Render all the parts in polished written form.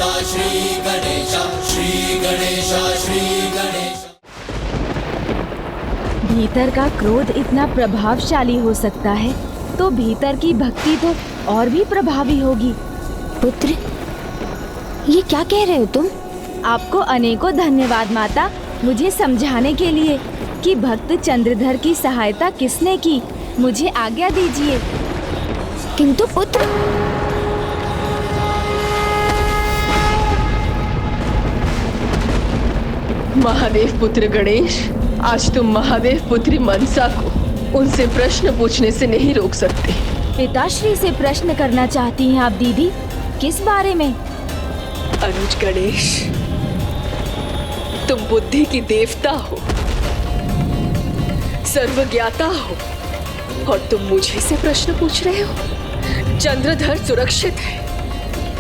श्री गणेश, श्री गणेश, श्री गणेश। भीतर का क्रोध इतना प्रभावशाली हो सकता है तो भीतर की भक्ति तो और भी प्रभावी होगी। पुत्र, ये क्या कह रहे हो तुम? आपको अनेकों धन्यवाद माता, मुझे समझाने के लिए कि भक्त चंद्रधर की सहायता किसने की। मुझे आज्ञा दीजिए। किंतु पुत्र, महादेव पुत्र गणेश, आज तुम महादेव पुत्री मनसा को उनसे प्रश्न पूछने से नहीं रोक सकते। पिताश्री से प्रश्न करना चाहती हैं आप दीदी? किस बारे में? अनुज गणेश, तुम बुद्धि की देवता हो, सर्वज्ञाता हो, और तुम मुझे से प्रश्न पूछ रहे हो। चंद्रधर सुरक्षित है,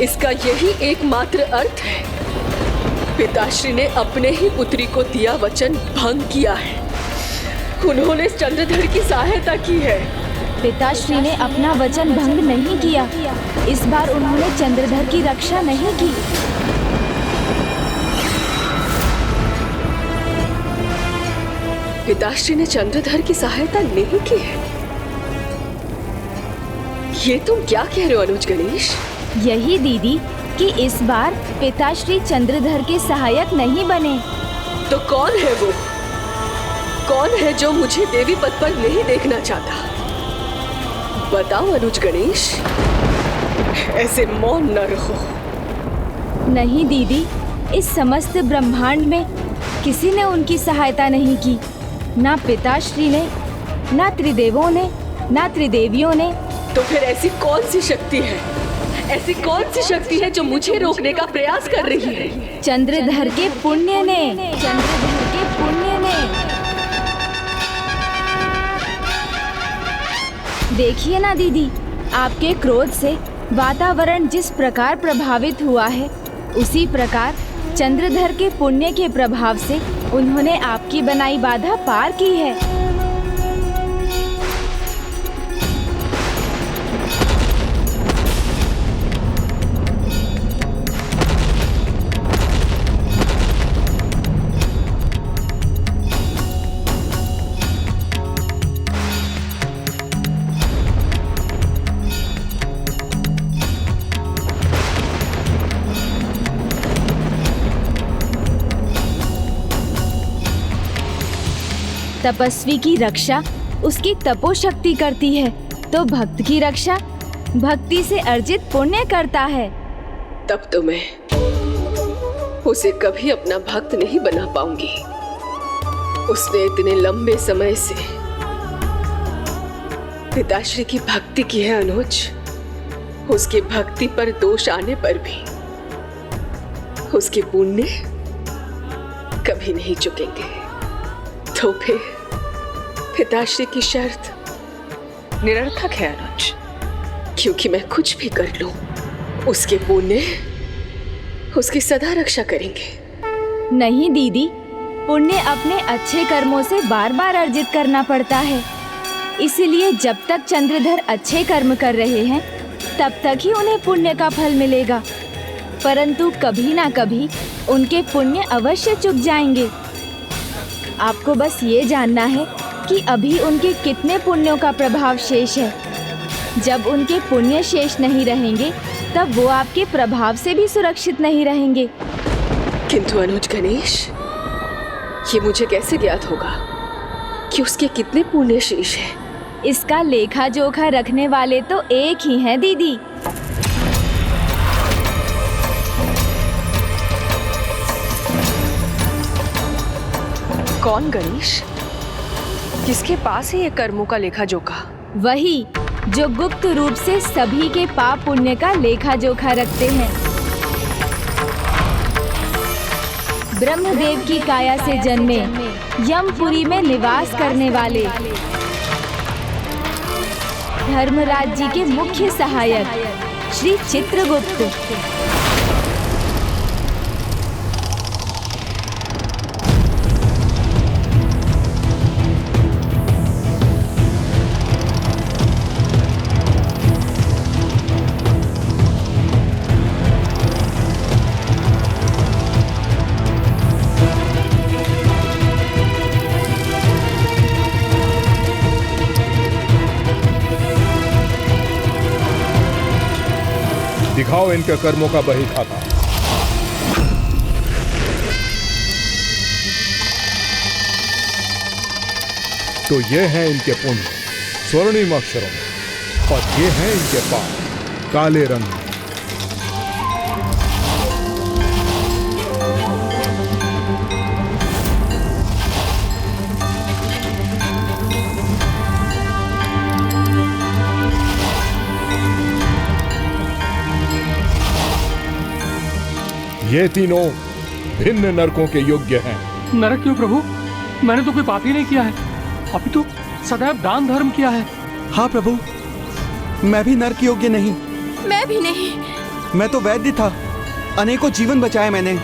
इसका यही एकमात्र अर्थ है। पिताश्री ने अपने ही पुत्री को दिया वचन भंग किया है। उन्होंने चंद्रधर की सहायता की है। पिताश्री ने अपना वचन भंग नहीं किया। इस बार उन्होंने चंद्रधर की रक्षा नहीं की। पिताश्री ने चंद्रधर की सहायता नहीं की है? ये तुम क्या कह रहे हो अनुज गणेश? यही दीदी कि इस बार पिताश्री चंद्रधर के सहायक नहीं बने। तो कौन है वो? कौन है जो मुझे देवी पद पर नहीं देखना चाहता? बताओ अनुज गणेश, ऐसे मौन न रहो। नहीं दीदी, इस समस्त ब्रह्मांड में किसी ने उनकी सहायता नहीं की। ना पिताश्री ने, ना त्रिदेवों ने, ना त्रिदेवियों ने। तो फिर ऐसी कौन सी शक्ति है? ऐसी कौन सी शक्ति है जो मुझे रोकने का प्रयास कर रही है? चंद्रधर के पुण्य ने, चंद्रधर के पुण्य ने। देखिए ना दीदी, आपके क्रोध से वातावरण जिस प्रकार प्रभावित हुआ है, उसी प्रकार चंद्रधर के पुण्य के प्रभाव से उन्होंने आपकी बनाई बाधा पार की है। तपस्वी की रक्षा उसकी तपोशक्ति करती है, तो भक्त की रक्षा भक्ति से अर्जित पुण्य करता है। तब तो मैं उसे कभी अपना भक्त नहीं बना पाऊंगी। उसने इतने लंबे समय से पिताश्री की भक्ति की है अनुज। उसकी भक्ति पर दोष आने पर भी उसके पुण्य कभी नहीं चुकेंगे। तो फिर पिताश्री की शर्त निरर्थक है अनुज, क्योंकि मैं कुछ भी कर लूं, उसके पुण्य उसकी सदा रक्षा करेंगे। नहीं दीदी, पुण्य अपने अच्छे कर्मों से बार बार अर्जित करना पड़ता है। इसलिए जब तक चंद्रधर अच्छे कर्म कर रहे हैं, तब तक ही उन्हें पुण्य का फल मिलेगा। परंतु कभी ना कभी उनके पुण्य अवश्य चुक जाएंगे। आपको बस ये जानना है कि अभी उनके कितने पुण्यों का प्रभाव शेष है। जब उनके पुण्य शेष नहीं रहेंगे, तब वो आपके प्रभाव से भी सुरक्षित नहीं रहेंगे। किंतु अनुज गणेश, ये मुझे कैसे ज्ञात होगा कि उसके कितने पुण्य शेष हैं? इसका लेखा जोखा रखने वाले तो एक ही हैं दीदी। कौन गणेश? किसके पास है ये कर्मों का लेखा जोखा? वही जो गुप्त रूप से सभी के पाप पुण्य का लेखा जोखा रखते हैं। ब्रह्मदेव की काया से जन्मे, यमपुरी में निवास करने वाले, धर्मराज जी के मुख्य सहायक श्री चित्रगुप्त। दिखाओ इनके कर्मों का बही खाता। तो ये हैं इनके पुण्य स्वर्णिम अक्षरों में, और ये हैं इनके पाप काले रंग में। ये तीनों भिन्न नरकों के योग्य हैं। नरक क्यों प्रभु? मैंने तो कोई पाप ही नहीं किया है, अभी तो सदैव दान धर्म किया है। हाँ प्रभु, मैं भी नरक योग्य नहीं। मैं भी नहीं। मैं तो वैद्य था, अनेकों जीवन बचाए मैंने।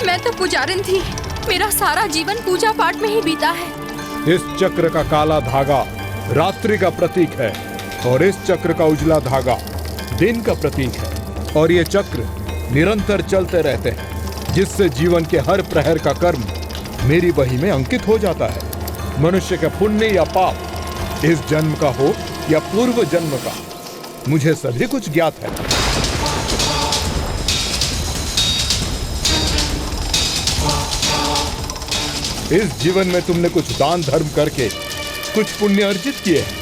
मैं तो पुजारिन थी, मेरा सारा जीवन पूजा पाठ में ही बीता है। इस चक्र का काला धागा रात्रि का प्रतीक है, और इस चक्र का उजला धागा दिन का प्रतीक है। और ये चक्र निरंतर चलते रहते हैं, जिससे जीवन के हर प्रहर का कर्म मेरी बही में अंकित हो जाता है। मनुष्य का पुण्य या पाप, इस जन्म का हो या पूर्व जन्म का, मुझे सभी कुछ ज्ञात है। इस जीवन में तुमने कुछ दान धर्म करके कुछ पुण्य अर्जित किए हैं,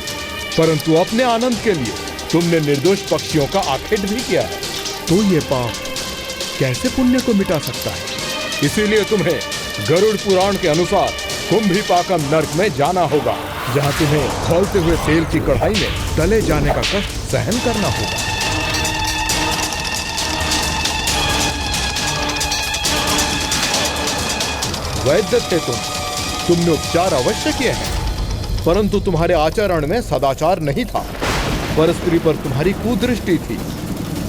परंतु अपने आनंद के लिए तुमने निर्दोष पक्षियों का आखेट भी किया है। तो ये पाप कैसे पुण्य को मिटा सकता है? इसीलिए तुम्हें गरुड़ पुराण के अनुसार कुंभीपाकम नर्क में जाना होगा, जहां तुम्हें खौलते हुए तेल की कढ़ाई में तले जाने का कष्ट सहन करना होगा। वैद्य थे तुमने उपचार अवश्य किए हैं, परंतु तुम्हारे आचरण में सदाचार नहीं था। परस्त्री पर तुम्हारी कुदृष्टि थी,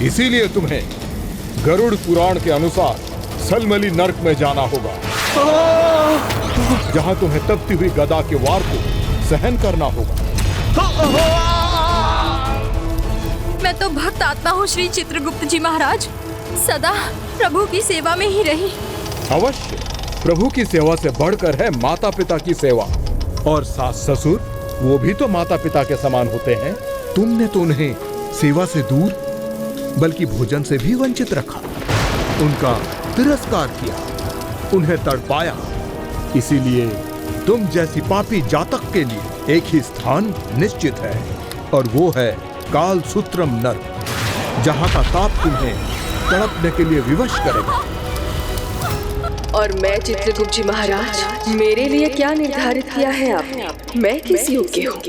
इसीलिए तुम्हें गरुड़ पुराण के अनुसार सलमली नर्क में जाना होगा, जहां तुम्हें तपती हुई गदा के वार को सहन करना होगा। मैं तो भक्त आत्मा हूँ श्री चित्रगुप्त जी महाराज, सदा प्रभु की सेवा में ही रही। अवश्य, प्रभु की सेवा से बढ़कर है माता पिता की सेवा, और सास ससुर वो भी तो माता पिता के समान होते हैं। तुमने तो उन्हें सेवा से दूर बल्कि भोजन से भी वंचित रखा, उनका तिरस्कार किया, उन्हें तड़पाया। इसीलिए तुम जैसी पापी जातक के लिए एक ही स्थान निश्चित है, और वो है काल सूत्रम नर्क, जहां का ताप तुम्हें तड़पने के लिए विवश करेगा। और मैं चित्रगुप्त जी महाराज, मेरे लिए क्या निर्धारित किया है आपने? मैं किस योग्य हूँ?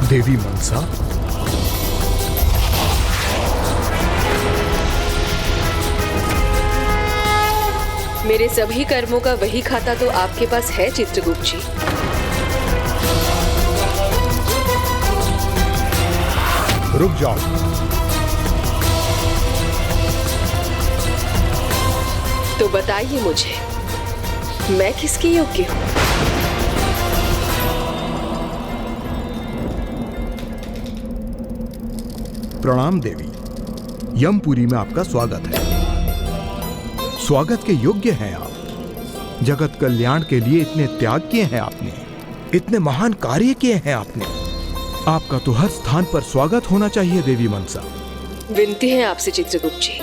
देवी मनसा, मेरे सभी कर्मों का वही खाता तो आपके पास है चित्रगुप्त जी। रुक जाओ। तो बताइए मुझे, मैं किसके योग्य हूँ? प्रणाम देवी, यमपुरी में आपका स्वागत है। स्वागत के योग्य हैं आप। जगत कल्याण के लिए इतने त्याग किए हैं आपने, इतने महान कार्य किए हैं आपने। आपका तो हर स्थान पर स्वागत होना चाहिए देवी मनसा। विनती है आपसे चित्रगुप्त जी,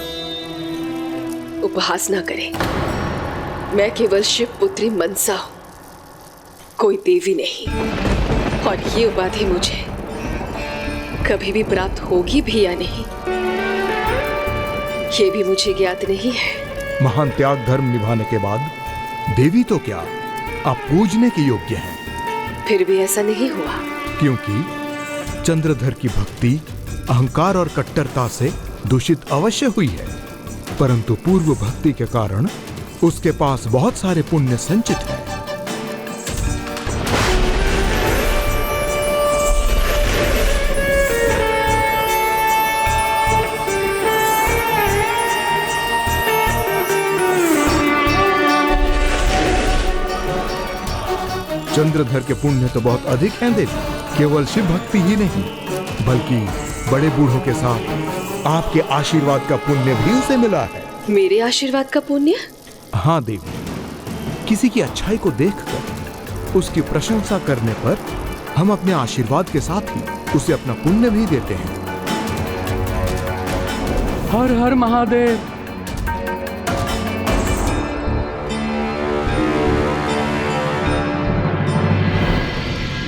उपहास ना करें। मैं केवल शिव पुत्री मनसा हूं, कोई देवी नहीं। और ये उपाधि मुझे कभी भी प्राप्त होगी भी या नहीं, ये भी मुझे ज्ञात नहीं है। महान त्याग धर्म निभाने के बाद देवी तो क्या, आप पूजने के योग्य हैं। फिर भी ऐसा नहीं हुआ, क्योंकि चंद्रधर की भक्ति अहंकार और कट्टरता से दूषित अवश्य हुई है, परंतु पूर्व भक्ति के कारण उसके पास बहुत सारे पुण्य संचित हैं। चंद्रधर के पुण्य तो बहुत अधिक हैं देवी। केवल शिव भक्ति ही नहीं, बल्कि बड़े बूढ़ों के साथ आपके आशीर्वाद का पुण्य भी उसे मिला है। मेरे आशीर्वाद का पुण्य? हाँ देवी, किसी की अच्छाई को देखकर उसकी प्रशंसा करने पर हम अपने आशीर्वाद के साथ ही उसे अपना पुण्य भी देते हैं। हर हर महादेव।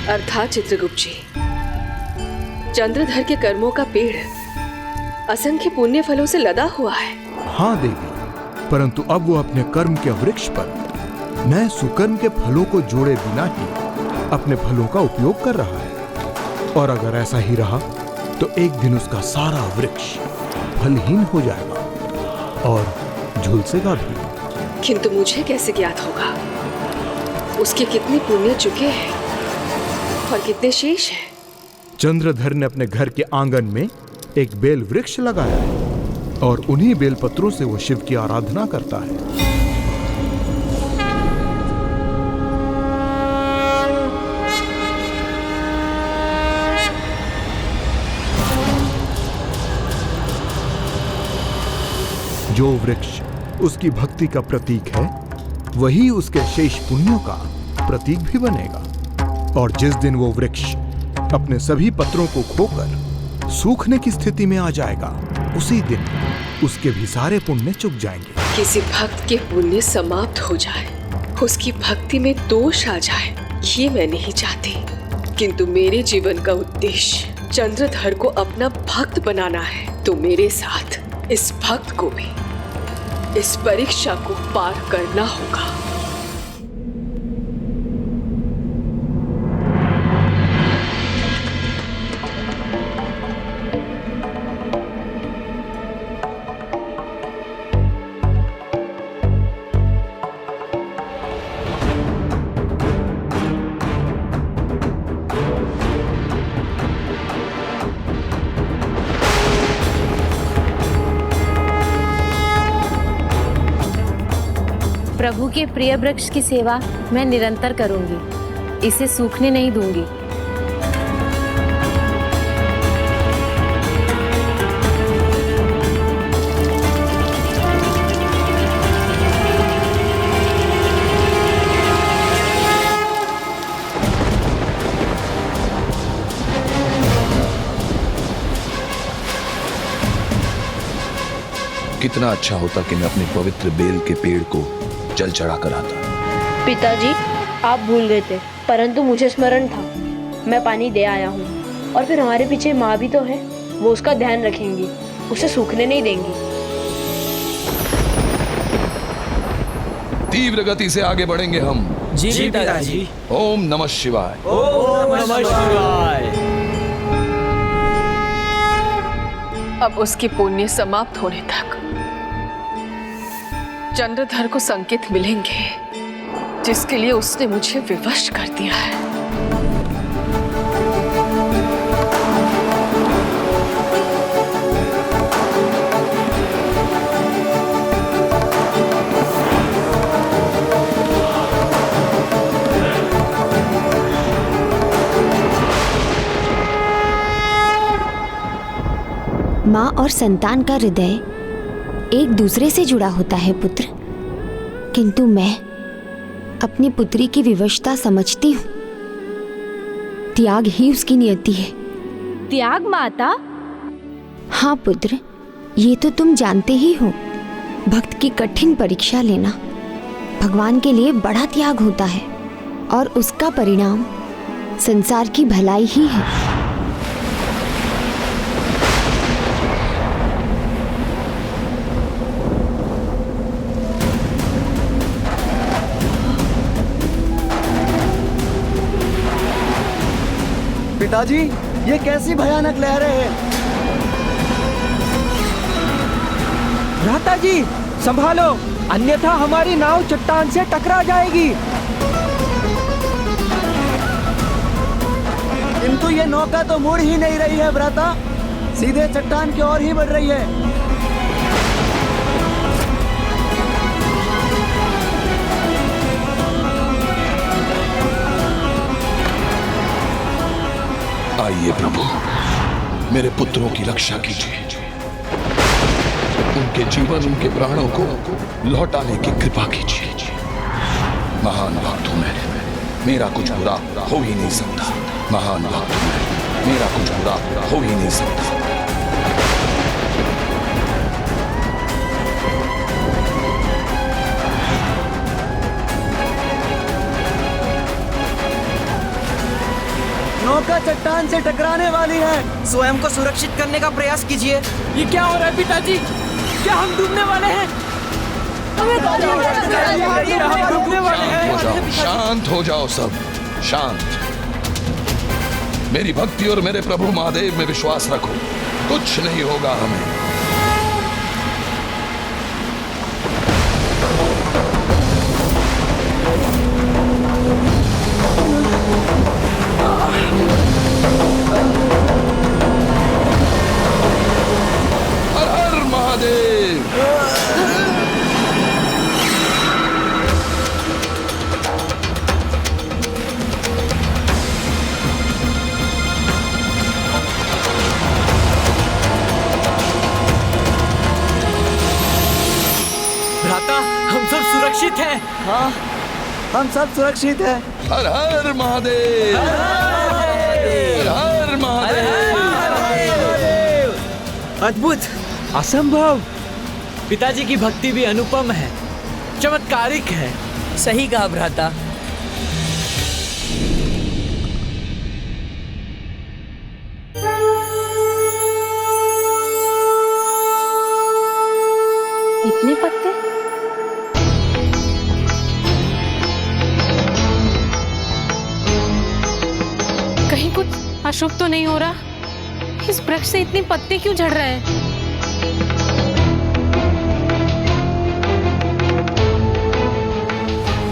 अर्थात चित्रगुप्त जी, चंद्रधर के कर्मों का पेड़ असंख्य पुण्य फलों से लदा हुआ है। हाँ देवी, परंतु अब वो अपने कर्म के वृक्ष पर नए सुकर्म के फलों को जोड़े बिना ही अपने फलों का उपयोग कर रहा है। और अगर ऐसा ही रहा तो एक दिन उसका सारा वृक्ष फलहीन हो जाएगा और झुलसेगा भी। किंतु मुझे कैसे ज्ञात होगा उसके कितने पुण्य चुके हैं और कितने शेष हैं? चंद्रधर ने अपने घर के आंगन में एक बेल वृक्ष लगाया है और उन्हीं बेल पत्रों से वो शिव की आराधना करता है। जो वृक्ष उसकी भक्ति का प्रतीक है, वही उसके शेष पुण्यों का प्रतीक भी बनेगा। और जिस दिन वो वृक्ष अपने सभी पत्रों को खोकर सूखने की स्थिति में आ जाएगा, उसी दिन उसके भी सारे पुण्य चुक जाएंगे। किसी भक्त के पुण्य समाप्त हो जाए, उसकी भक्ति में दोष आ जाए, ये मैं नहीं चाहती। किंतु मेरे जीवन का उद्देश्य चंद्रधर को अपना भक्त बनाना है, तो मेरे साथ इस भक्त को भी इस परीक्षा को पार करना होगा। प्रभु के प्रिय वृक्ष की सेवा मैं निरंतर करूंगी, इसे सूखने नहीं दूंगी। कितना अच्छा होता कि मैं अपने पवित्र बेल के पेड़ को जल चढ़ा कर आता। पिताजी, आप भूल गए थे, परंतु मुझे स्मरण था। मैं पानी दे आया हूँ। और फिर हमारे पीछे माँ भी तो है, वो उसका ध्यान रखेंगी, उसे सूखने नहीं देंगी। तीव्र गति से आगे बढ़ेंगे हम। जी पिताजी। ओम नमः शिवाय। ओम नमः शिवाय। अब उसके पुण्य समाप्त होने तक चंद्रधर को संकेत मिलेंगे, जिसके लिए उसने मुझे विवश कर दिया है। माँ और संतान का हृदय एक दूसरे से जुड़ा होता है पुत्र, किंतु मैं अपनी पुत्री की विवशता समझती हूँ। त्याग ही उसकी नियति है। त्याग माता? हाँ पुत्र, ये तो तुम जानते ही हो। भक्त की कठिन परीक्षा लेना भगवान के लिए बड़ा त्याग होता है और उसका परिणाम संसार की भलाई ही है। पिताजी, ये कैसी भयानक लहरें हैं। भ्राता जी, संभालो, अन्यथा हमारी नाव चट्टान से टकरा जाएगी। किंतु ये नौका तो मुड़ ही नहीं रही है भ्राता, सीधे चट्टान की ओर ही बढ़ रही है। आइए प्रभु, मेरे पुत्रों की रक्षा कीजिए, उनके जीवन, उनके प्राणों को लौटाने की कृपा कीजिए। महान भक्त हूं मैं, मेरा कुछ बुरा हो ही नहीं सकता। महान भक्त हूं मैं, मेरा कुछ बुरा हो ही नहीं सकता। नौका चट्टान से टकराने वाली है। स्वयं को सुरक्षित करने का प्रयास कीजिए। ये क्या हो रहा है पिताजी? क्या हम डूबने वाले हैं? शांत हो जाओ सब, शांत। मेरी भक्ति और मेरे प्रभु महादेव में विश्वास रखो, कुछ नहीं होगा हमें। हर हर महादेव। भ्राता, हम सब सुरक्षित हैं। हाँ, हम सब सुरक्षित हैं। हर हर महादेव। हर हर महादेव। अद्भुत, असंभव। पिताजी की भक्ति भी अनुपम है, चमत्कारिक है। सही कहा भ्राता। इतने पत्ते? कहीं कुछ अशुभ तो नहीं हो रहा? इस वृक्ष से इतने पत्ते क्यों झड़ रहे हैं?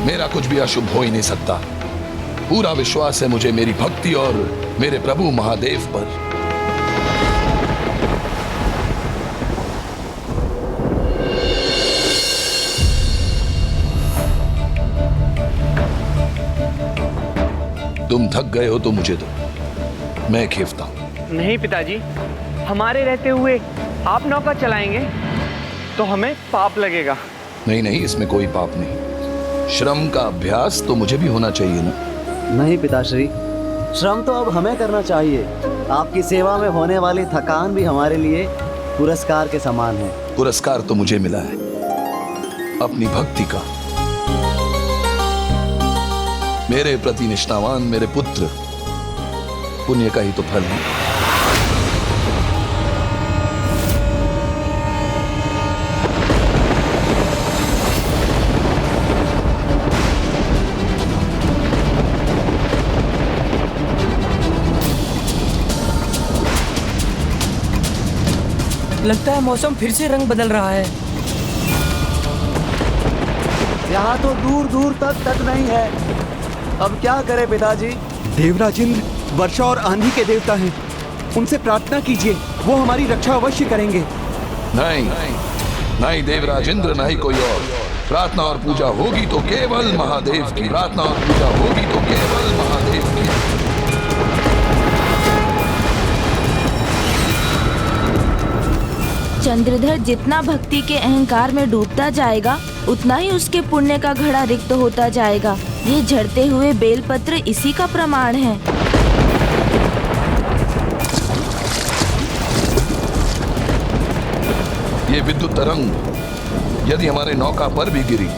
मेरा कुछ भी अशुभ हो ही नहीं सकता। पूरा विश्वास है मुझे मेरी भक्ति और मेरे प्रभु महादेव पर। तुम थक गए हो तो मुझे दो, मैं खेवता हूं। नहीं पिताजी, हमारे रहते हुए आप नौका चलाएंगे तो हमें पाप लगेगा। नहीं नहीं, इसमें कोई पाप नहीं। श्रम का अभ्यास तो मुझे भी होना चाहिए ना। नहीं पिताश्री, श्रम तो अब हमें करना चाहिए। आपकी सेवा में होने वाली थकान भी हमारे लिए पुरस्कार के समान है। पुरस्कार तो मुझे मिला है अपनी भक्ति का। मेरे प्रति निष्ठावान मेरे पुत्र पुण्य का ही तो फल है। लगता है मौसम फिर से रंग बदल रहा है। यहाँ तो दूर दूर तक तट नहीं है। अब क्या करें पिताजी? देवराज इंद्र वर्षा और आंधी के देवता हैं। उनसे प्रार्थना कीजिए, वो हमारी रक्षा अवश्य करेंगे। नहीं नहीं देवराज इंद्र, नहीं कोई और। प्रार्थना और पूजा होगी तो केवल महादेव की। प्रार्थना और पूजा होगी तो केवल महादेव की। चंद्रधर जितना भक्ति के अहंकार में डूबता जाएगा, उतना ही उसके पुण्य का घड़ा रिक्त होता जाएगा। ये झड़ते हुए बेलपत्र इसी का प्रमाण है। ये विद्युत तरंग यदि हमारे नौका पर भी गिरी,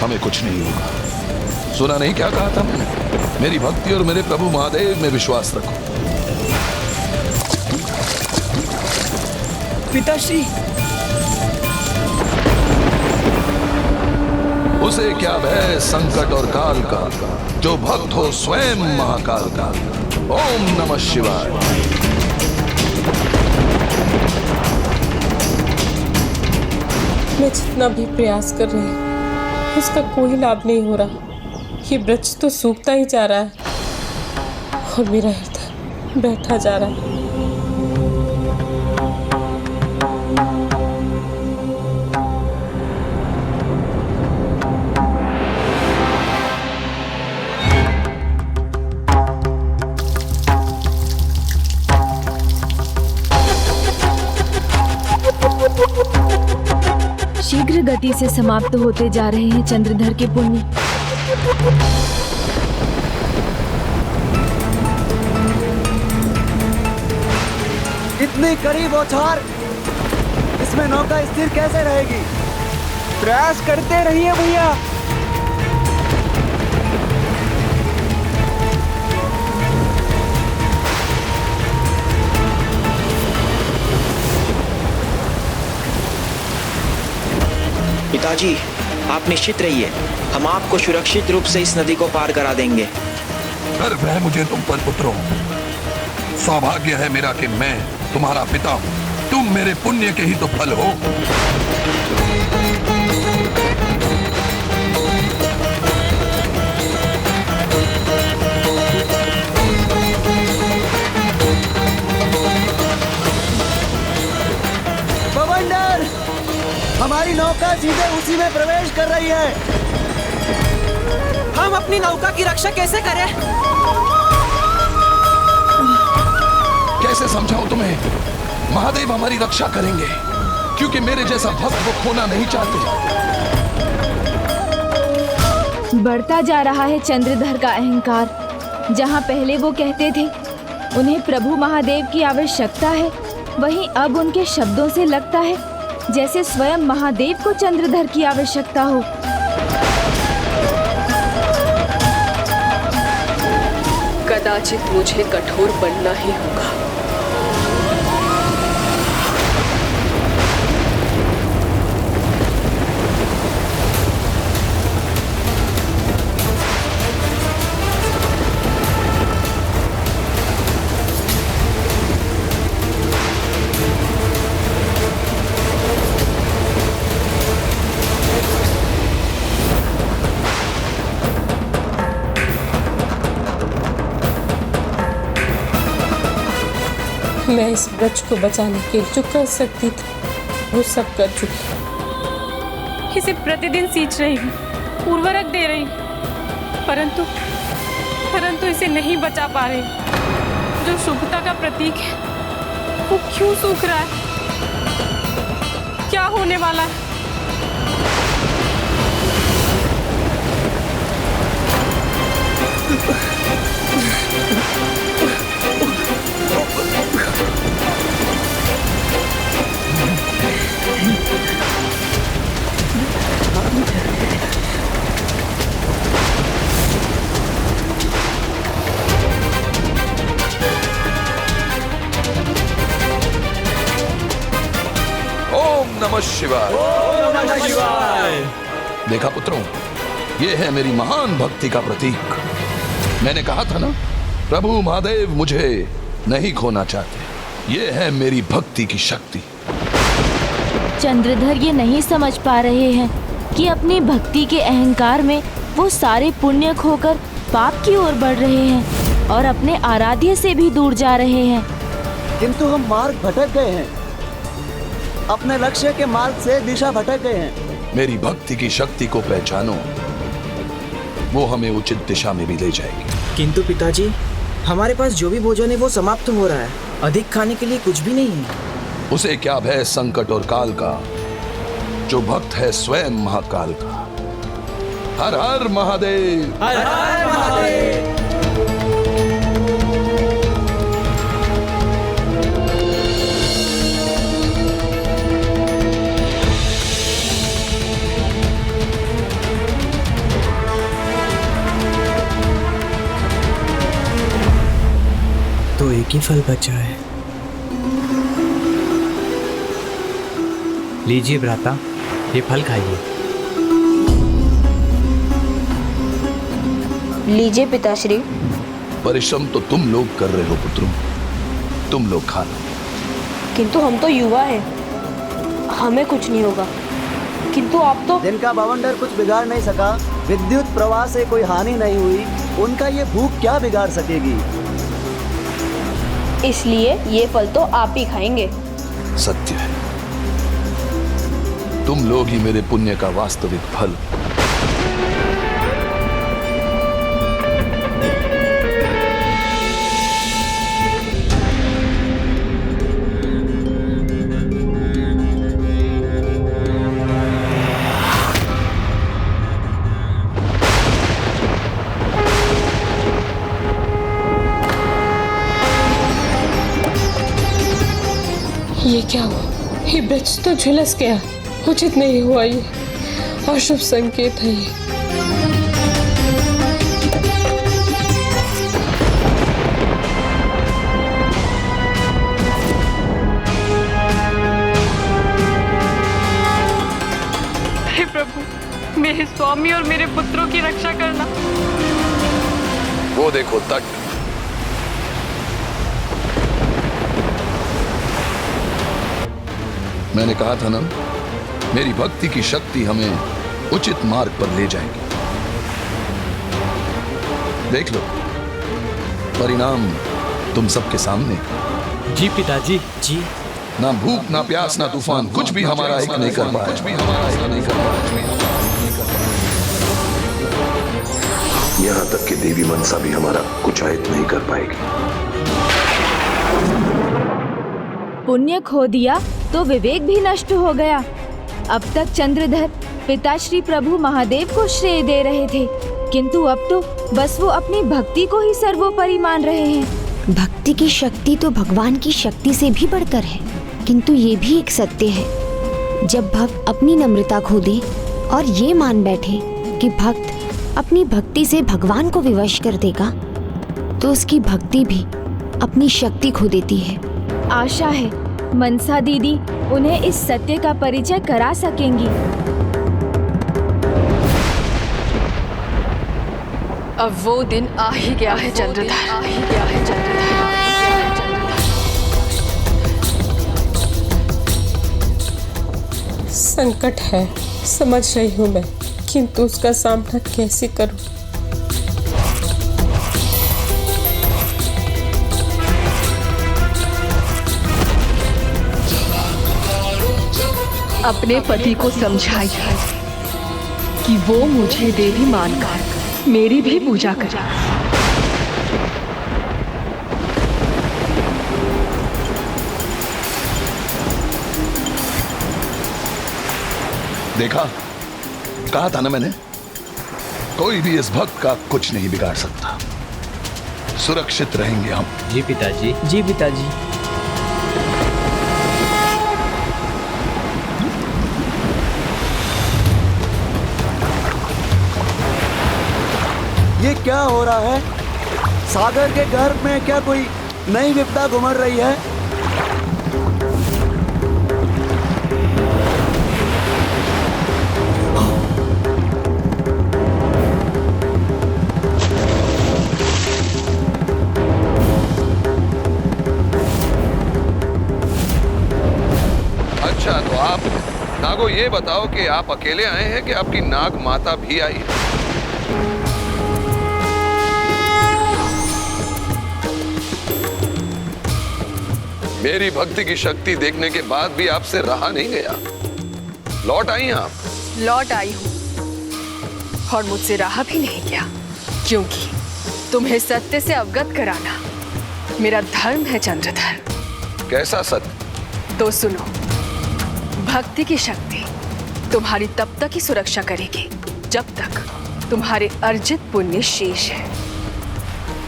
हमें कुछ नहीं होगा। सुना नहीं क्या कहा था मैंने? मेरी भक्ति और मेरे प्रभु महादेव में विश्वास रखो। पिताश्री, उसे क्या भय संकट और काल का, जो भक्त हो स्वयं महाकाल का। ओम नमः शिवाय। मैं जितना भी प्रयास कर रही हूँ, उसका कोई लाभ नहीं हो रहा। ये वृक्ष तो सूखता ही जा रहा है और मेरा हृदय बैठा जा रहा है। शीघ्र गति से समाप्त होते जा रहे हैं चंद्रधर के पुण्य। इतनी कड़ी बौछार, इसमें नौका स्थिर कैसे रहेगी? प्रयास करते रहिए भैया। पिताजी, आप निश्चित रहिए, हम आपको सुरक्षित रूप से इस नदी को पार करा देंगे। गर्व है मुझे तुम पर पुत्रों। सौभाग्य है मेरा कि मैं तुम्हारा पिता हूँ। तुम मेरे पुण्य के ही तो फल हो। बवंडर, हमारी नौका सीधे उसी में प्रवेश कर रही है। हम अपनी नौका की रक्षा कैसे करें? कैसे समझाऊं तुम्हें? महादेव हमारी रक्षा करेंगे, क्योंकि मेरे जैसा भक्त वो खोना नहीं चाहते। बढ़ता जा रहा है चंद्रधर का अहंकार। जहाँ पहले वो कहते थे उन्हें प्रभु महादेव की आवश्यकता है, वहीं अब उनके शब्दों से लगता है जैसे स्वयं महादेव को चंद्रधर की आवश्यकता हो। कदाचित मुझे कठोर बनना ही होगा। मैं इस वृक्ष को बचाने के लिए जो कर सकती थी वो सब कर चुकी। इसे प्रतिदिन सींच रही हूँ, उर्वरक दे रही हूँ, परंतु इसे नहीं बचा पा रही। जो शुभता का प्रतीक है वो क्यों सूख रहा है? क्या होने वाला है? नमः शिवाय। ओम नमः शिवाय। देखा पुत्रों, ये है मेरी महान भक्ति का प्रतीक। मैंने कहा था ना, प्रभु महादेव मुझे नहीं खोना चाहते। ये है मेरी भक्ति की शक्ति। चंद्रधर ये नहीं समझ पा रहे हैं कि अपनी भक्ति के अहंकार में वो सारे पुण्य खोकर पाप की ओर बढ़ रहे हैं और अपने आराध्य से भी दूर जा रहे हैं। किंतु हम मार्ग भटक गए हैं, अपने लक्ष्य के मार्ग से दिशा भटक गए हैं। मेरी भक्ति की शक्ति को पहचानो, वो हमें उचित दिशा में भी ले जाएगी। किंतु पिताजी, हमारे पास जो भी भोजन है वो समाप्त हो रहा है। अधिक खाने के लिए कुछ भी नहीं है। उसे क्या भय संकट और काल का, जो भक्त है स्वयं महाकाल का। हर हर महादेव। हर हर महादेव। तो एक ही फल बचा है। लीजिए भ्राता, ये फल खाइए। लीजिए पिताश्री। परिश्रम तो तुम लोग कर रहे हो पुत्रों, तुम लोग खा लो। किंतु हम तो युवा हैं, हमें कुछ नहीं होगा। किंतु आप तो। जिनका बवंडर कुछ बिगाड़ नहीं सका, विद्युत प्रवाह से कोई हानि नहीं हुई, उनका ये भूख क्या बिगाड़ सकेगी? इसलिए ये फल तो आप ही खाएंगे। सत्य है, तुम लोग ही मेरे पुण्य का वास्तविक फल। ये क्या हुआ? ये ब्रज तो झुलस गया। उचित नहीं हुआ ये, अशुभ संकेत है ये। हे प्रभु, मेरे स्वामी और मेरे पुत्रों की रक्षा करना। वो देखो तट। मैंने कहा था ना, मेरी भक्ति की शक्ति हमें उचित मार्ग पर ले जाएगी। देख लो, परिणाम तुम सबके सामने। जी पिताजी जी। ना भूख ना प्यास ना तूफान कुछ भी हमारा एक नहीं कर पाया। यहाँ तक कि देवी मनसा भी हमारा कुछ आयत नहीं कर पाएगी। पुण्य खो दिया तो विवेक भी नष्ट हो गया। अब तक चंद्रधर पिता श्री प्रभु महादेव को श्रेय दे रहे थे, किंतु अब तो बस वो अपनी भक्ति को ही सर्वोपरि मान रहे हैं। भक्ति की शक्ति तो भगवान की शक्ति से भी बढ़कर है, किंतु ये भी एक सत्य है, जब भक्त अपनी नम्रता खो दे और ये मान बैठे कि भक्त अपनी भक्ति से भगवान को विवश कर देगा, तो उसकी भक्ति भी अपनी शक्ति खो देती है। आशा है मनसा दीदी उन्हें इस सत्य का परिचय करा सकेंगी। अब वो दिन आ ही गया है चंद्रधर। संकट है, समझ रही हूँ मैं, किंतु उसका सामना कैसे करूँ? अपने पति को समझाइए कि वो मुझे देवी मानकर मेरी भी पूजा करे। देखा, कहा था ना मैंने, कोई भी इस भक्त का कुछ नहीं बिगाड़ सकता। सुरक्षित रहेंगे हम। जी पिताजी। जी पिताजी। ये क्या हो रहा है? सागर के गर्भ में क्या कोई नई विपदा घुमड़ रही है? अच्छा, तो आप नागो ये बताओ कि आप अकेले आए हैं कि आपकी नाग माता भी आई है? मेरी भक्ति की शक्ति देखने के बाद भी आपसे रहा नहीं गया। लौट आई आप? लौट आई हूँ और मुझसे रहा भी नहीं गया, क्योंकि तुम्हें सत्य से अवगत कराना मेरा धर्म है चंद्रधर। कैसा सत्य? तो सुनो, भक्ति की शक्ति तुम्हारी तब तक ही सुरक्षा करेगी जब तक तुम्हारे अर्जित पुण्य शेष है,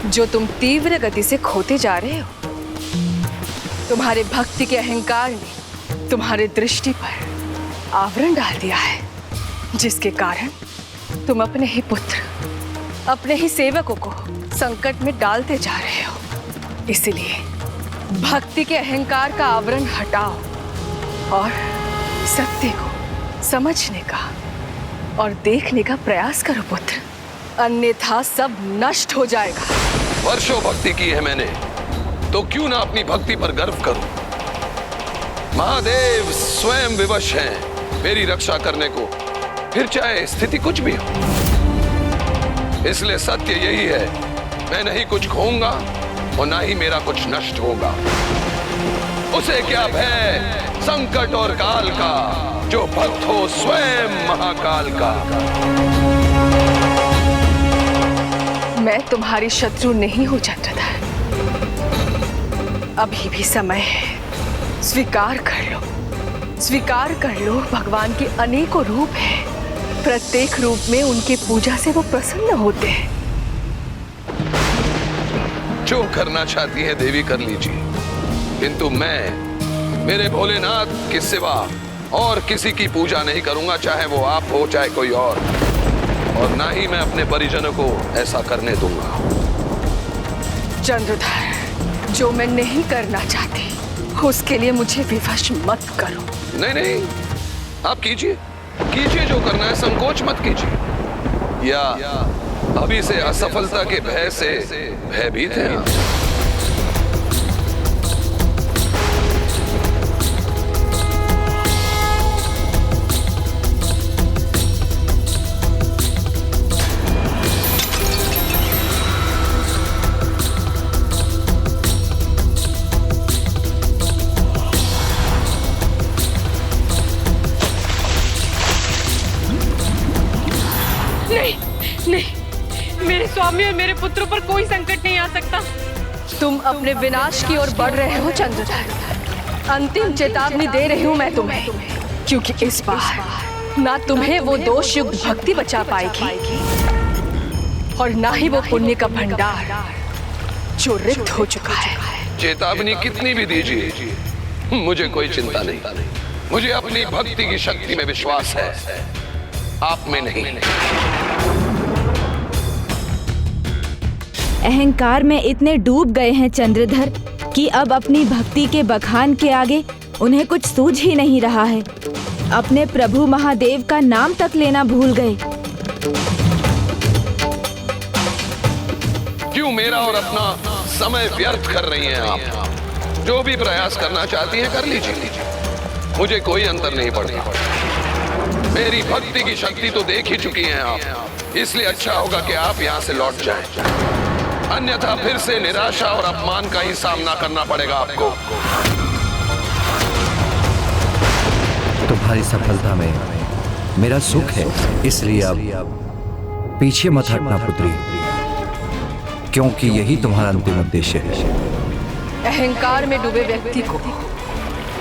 जो तुम तीव्र गति से खोते जा रहे हो। तुम्हारे भक्ति के अहंकार ने तुम्हारे दृष्टि पर आवरण डाल दिया है, जिसके कारण तुम अपने ही पुत्र, अपने ही सेवकों को संकट में डालते जा रहे हो। इसलिए भक्ति के अहंकार का आवरण हटाओ और सत्य को समझने का और देखने का प्रयास करो पुत्र, अन्यथा सब नष्ट हो जाएगा। वर्षों भक्ति की है मैंने, तो क्यों ना अपनी भक्ति पर गर्व करूं। महादेव स्वयं विवश हैं मेरी रक्षा करने को, फिर चाहे स्थिति कुछ भी हो। इसलिए सत्य यही है, मैं नहीं कुछ खोऊंगा और ना ही मेरा कुछ नष्ट होगा। उसे क्या भय संकट और काल का, जो भक्त हो स्वयं महाकाल का। मैं तुम्हारी शत्रु नहीं हूं चंद्रधर, अभी भी समय है। स्वीकार कर लो, स्वीकार कर लो, भगवान के अनेकों रूप हैं। प्रत्येक रूप में उनके पूजा से वो प्रसन्न होते हैं। जो करना चाहती है देवी कर लीजिए, किंतु मैं मेरे भोलेनाथ के सिवा और किसी की पूजा नहीं करूंगा, चाहे वो आप हो चाहे कोई और ना ही मैं अपने परिजनों को ऐसा करने दूंगा। चंद्रधर, जो मैं नहीं करना चाहती उसके लिए मुझे विवश मत करो। नहीं नहीं, आप कीजिए कीजिए जो करना है, संकोच मत कीजिए। या अभी से असफलता के भय से भयभीत हैं आप? नहीं, मेरे स्वामी और मेरे पुत्रों पर कोई संकट नहीं आ सकता। तुम अपने विनाश की ओर बढ़ रहे हो चंद्रधर। अंतिम चेतावनी दे रही हूँ मैं तुम्हें, क्योंकि इस बार ना तुम्हें वो दोष युक्त भक्ति बचा पाएगी और ना ही वो पुण्य का भंडार जो रिक्त हो चुका है। चेतावनी कितनी भी दीजिए, मुझे कोई चिंता नहीं। मुझे अपनी भक्ति की शक्ति में विश्वास है, आप में नहीं। अहंकार में इतने डूब गए हैं चंद्रधर कि अब अपनी भक्ति के बखान के आगे उन्हें कुछ सूझ ही नहीं रहा है। अपने प्रभु महादेव का नाम तक लेना भूल गए। क्यों मेरा और अपना समय व्यर्थ कर रही हैं आप? जो भी प्रयास करना चाहती हैं कर लीजिए, मुझे कोई अंतर नहीं पड़ता। मेरी भक्ति की शक्ति तो देख ही चुकी हैं आप, इसलिए अच्छा होगा कि आप यहाँ से लौट जाएं। अन्यथा फिर से निराशा और अपमान का ही सामना करना पड़ेगा आपको। तुम्हारी सफलता में मेरा सुख है, इसलिए अब पीछे मत हटना पुत्री, क्योंकि यही तुम्हारा अंतिम उद्देश्य है। अहंकार में डूबे व्यक्ति को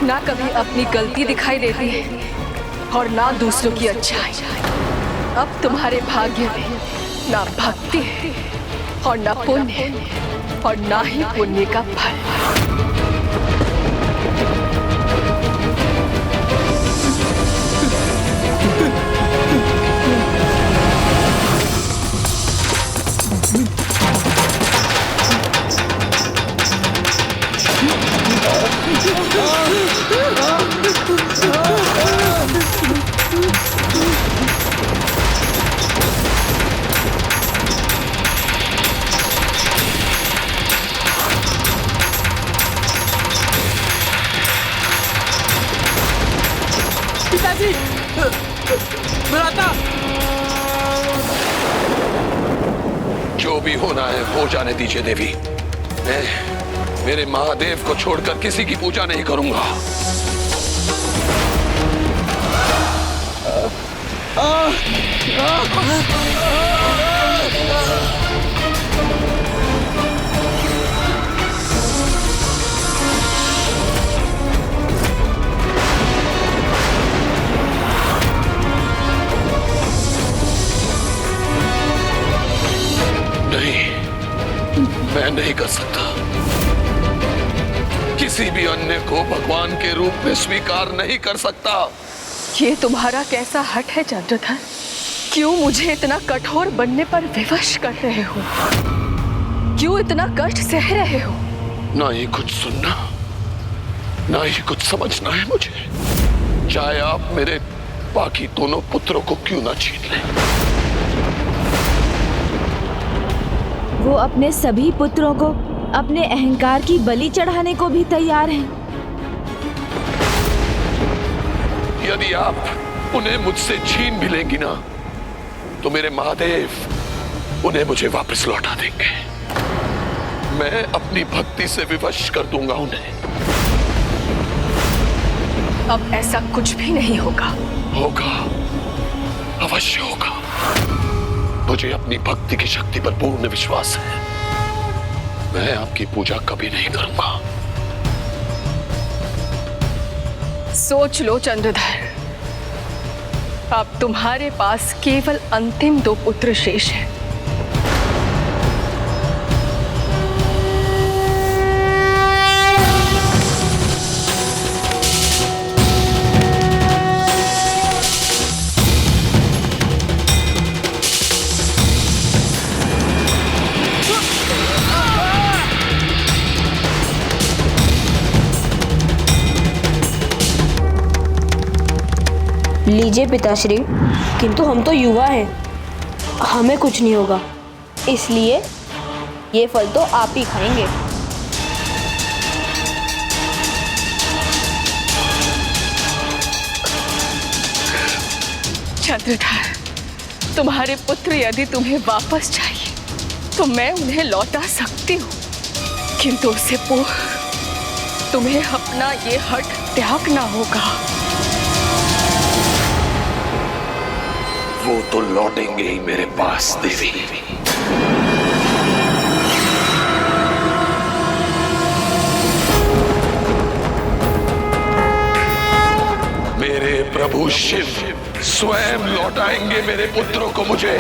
ना कभी अपनी गलती दिखाई देती है और ना दूसरों की अच्छाई। अब तुम्हारे भाग्य में ना भक्ति है और ना पुण्य और ना ही पुण्य का फल। पिताजी, जो भी होना है हो जाने दीजिए देवी। मैं मेरे महादेव को छोड़कर किसी की पूजा नहीं करूंगा। नहीं, मैं नहीं कर सकता। किसी भी अन्य को भगवान के रूप में स्वीकार नहीं कर सकता। ये तुम्हारा कैसा हट है चंद्रधर? क्यों मुझे इतना कठोर बनने पर विवश कर रहे हो? क्यों इतना कष्ट सह रहे हो? ना ही कुछ सुनना, ना ही कुछ समझना है मुझे। चाहे आप मेरे बाकी दोनों पुत्रों को क्यों ना छीन लें। वो अपने सभी पुत्रों को अपने अहंकार की बलि चढ़ाने को भी तैयार हैं। यदि आप उन्हें मुझसे छीन भी लेंगी ना, तो मेरे महादेव उन्हें मुझे वापस लौटा देंगे। मैं अपनी भक्ति से विवश कर दूंगा उन्हें। अब ऐसा कुछ भी नहीं होगा। होगा, अवश्य होगा। मुझे अपनी भक्ति की शक्ति पर पूर्ण विश्वास है। मैं आपकी पूजा कभी नहीं करूंगा। सोच लो चंद्रधर, अब तुम्हारे पास केवल अंतिम 2 पुत्र शेष हैं। लीजिए पिताश्री, किंतु हम तो युवा हैं, हमें कुछ नहीं होगा, इसलिए ये फल तो आप ही खाएंगे। चंद्रधर, तुम्हारे पुत्र यदि तुम्हें वापस चाहिए तो मैं उन्हें लौटा सकती हूँ, किंतु उससे पूर्व तुम्हें अपना ये हट त्यागना होगा। वो तो लौटेंगे ही मेरे पास देवी। मेरे प्रभु शिव स्वयं लौटाएंगे मेरे पुत्रों को मुझे,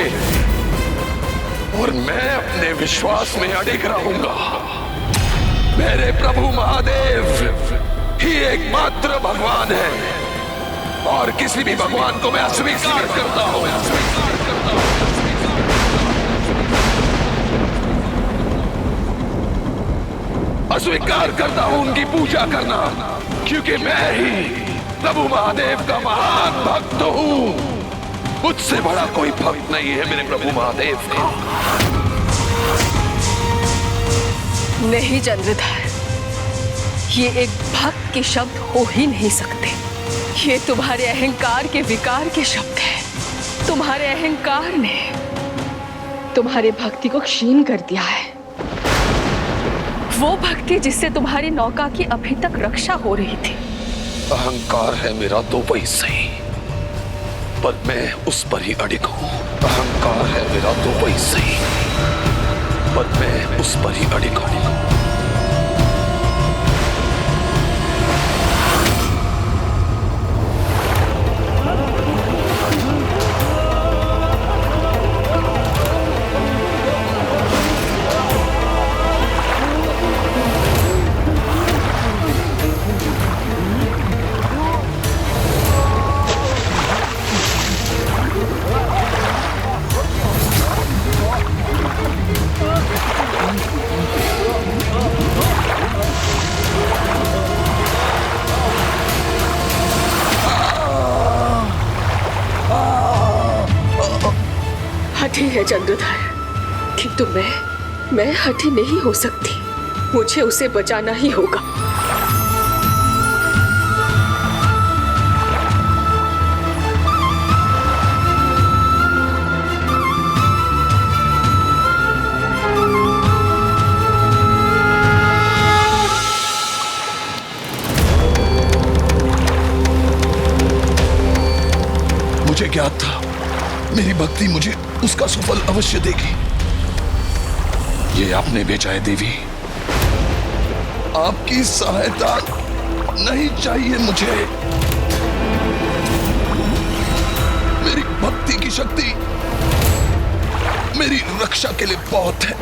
और मैं अपने विश्वास में अडिग रहूंगा। मेरे प्रभु महादेव ही एकमात्र भगवान है, और किसी भी भगवान को मैं अस्वीकार करता हूं। अस्वीकार करता हूं उनकी पूजा करना, क्योंकि मैं ही प्रभु महादेव का महान भक्त हूं। मुझसे बड़ा कोई भक्त नहीं है मेरे प्रभु महादेव का। नहीं चंद्रधर, ये एक भक्त के शब्द हो ही नहीं सकते। ये तुम्हारे अहंकार के विकार के शब्द हैं। तुम्हारे अहंकार ने तुम्हारी भक्ति को क्षीण कर दिया है। वो भक्ति जिससे तुम्हारी नौका की अभी तक रक्षा हो रही थी। अहंकार है मेरा तो वही सही, पर मैं उस पर ही अडिग हूं। अहंकार है मेरा तो वही सही, पर मैं उस पर ही अडिग हूं। हठी है चंद्रधर, किंतु मैं हठी नहीं हो सकती। मुझे उसे बचाना ही होगा। मुझे ज्ञात था मेरी भक्ति मुझे उसका सुफल अवश्य देगी। ये आपने भेजा है देवी, आपकी सहायता नहीं चाहिए मुझे। मेरी भक्ति की शक्ति मेरी रक्षा के लिए बहुत है।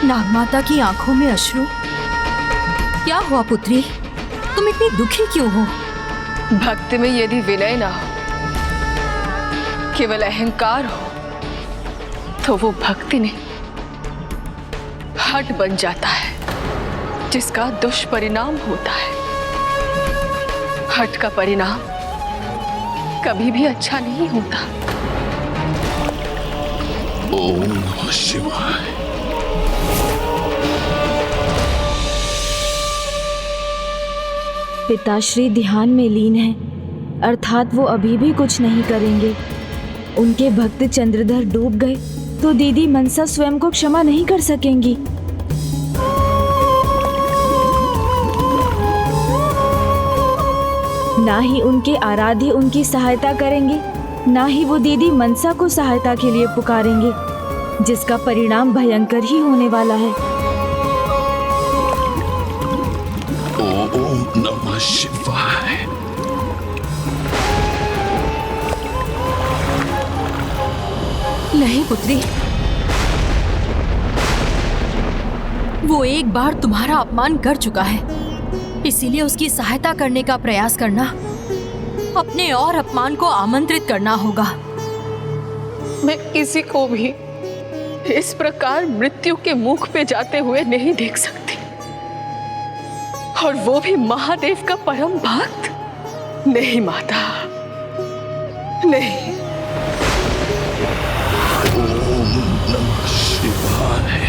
नागमाता की आंखों में अश्रु। क्या हुआ पुत्री, तुम इतनी दुखी क्यों हो? भक्ति में यदि विनय ना हो, केवल अहंकार हो, तो वो भक्ति नहीं हठ बन जाता है, जिसका दुष्परिणाम होता है। हठ का परिणाम कभी भी अच्छा नहीं होता। ओम नमः शिवाय। पिताश्री ध्यान में लीन है, अर्थात वो अभी भी कुछ नहीं करेंगे। उनके भक्त चंद्रधर डूब गए तो दीदी मनसा स्वयं को क्षमा नहीं कर सकेंगी। ना ही उनके आराध्य उनकी सहायता करेंगे, ना ही वो दीदी मनसा को सहायता के लिए पुकारेंगे, जिसका परिणाम भयंकर ही होने वाला है। ओम नमः शिवाय। नहीं पुत्री, वो एक बार तुम्हारा अपमान कर चुका है, इसीलिए उसकी सहायता करने का प्रयास करना अपने और अपमान को आमंत्रित करना होगा। मैं किसी को भी इस प्रकार मृत्यु के मुख पे जाते हुए नहीं देख सकती, और वो भी महादेव का परम भक्त। नहीं माता, नहीं। ओम नमः शिवाय।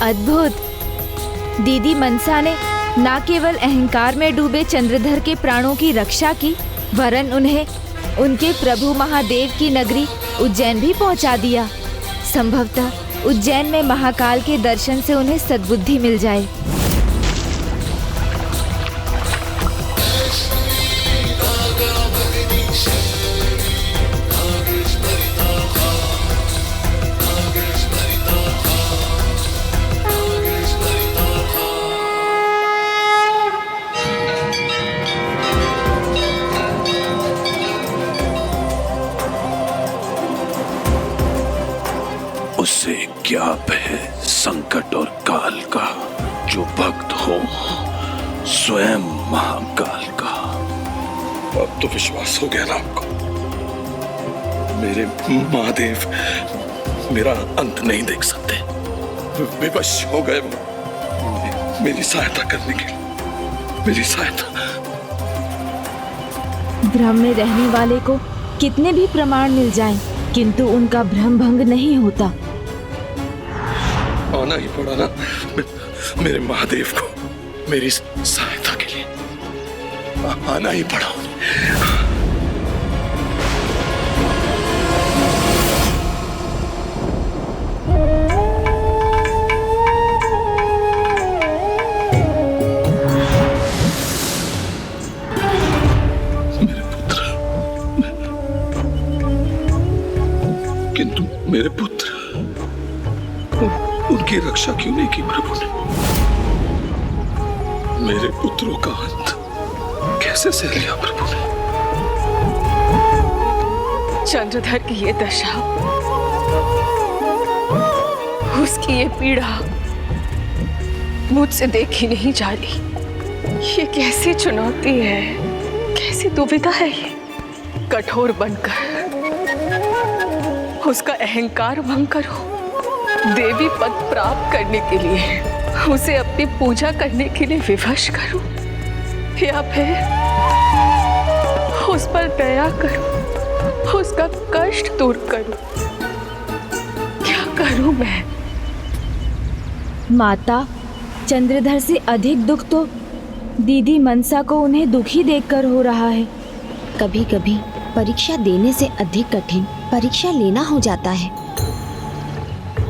अद्भुत! दीदी मनसा ने न केवल अहंकार में डूबे चंद्रधर के प्राणों की रक्षा की, वरन उन्हें उनके प्रभु महादेव की नगरी उज्जैन भी पहुंचा दिया। संभवतः उज्जैन में महाकाल के दर्शन से उन्हें सद्बुद्धि मिल जाए। उसे ज्ञात है संकट और काल का, जो भक्त हो स्वयं महाकाल का। अब तो विश्वास हो गया ना आपको? मेरे महादेव मेरा अंत नहीं देख सकते, विवश हो गए मेरी सहायता करने के लिए। मेरी सहायता। भ्रम में रहने वाले को कितने भी प्रमाण मिल जाएं, किंतु उनका भ्रम भंग नहीं होता। आना ही पड़ा ना मेरे महादेव को मेरी सहायता के लिए। आना ही पड़ा। मेरे पुत्र, किंतु मेरे पुत्र, उनकी रक्षा क्यों नहीं की प्रभु ने? मेरे पुत्रों का अंत कैसे सह लिया प्रभु ने? चंद्रधर की ये दशा, उसकी ये पीड़ा मुझसे देखी नहीं जा रही। ये कैसी चुनौती है, कैसी दुविधा है ये। कठोर बनकर उसका अहंकार भंग करो, देवी पद प्राप्त करने के लिए उसे अपनी पूजा करने के लिए विवश करूं, या फिर उस पर दया करूं, उसका कष्ट दूर करूं? क्या करूं मैं? माता, चंद्रधर से अधिक दुख तो दीदी मनसा को उन्हें दुखी देखकर हो रहा है। कभी कभी परीक्षा देने से अधिक कठिन परीक्षा लेना हो जाता है।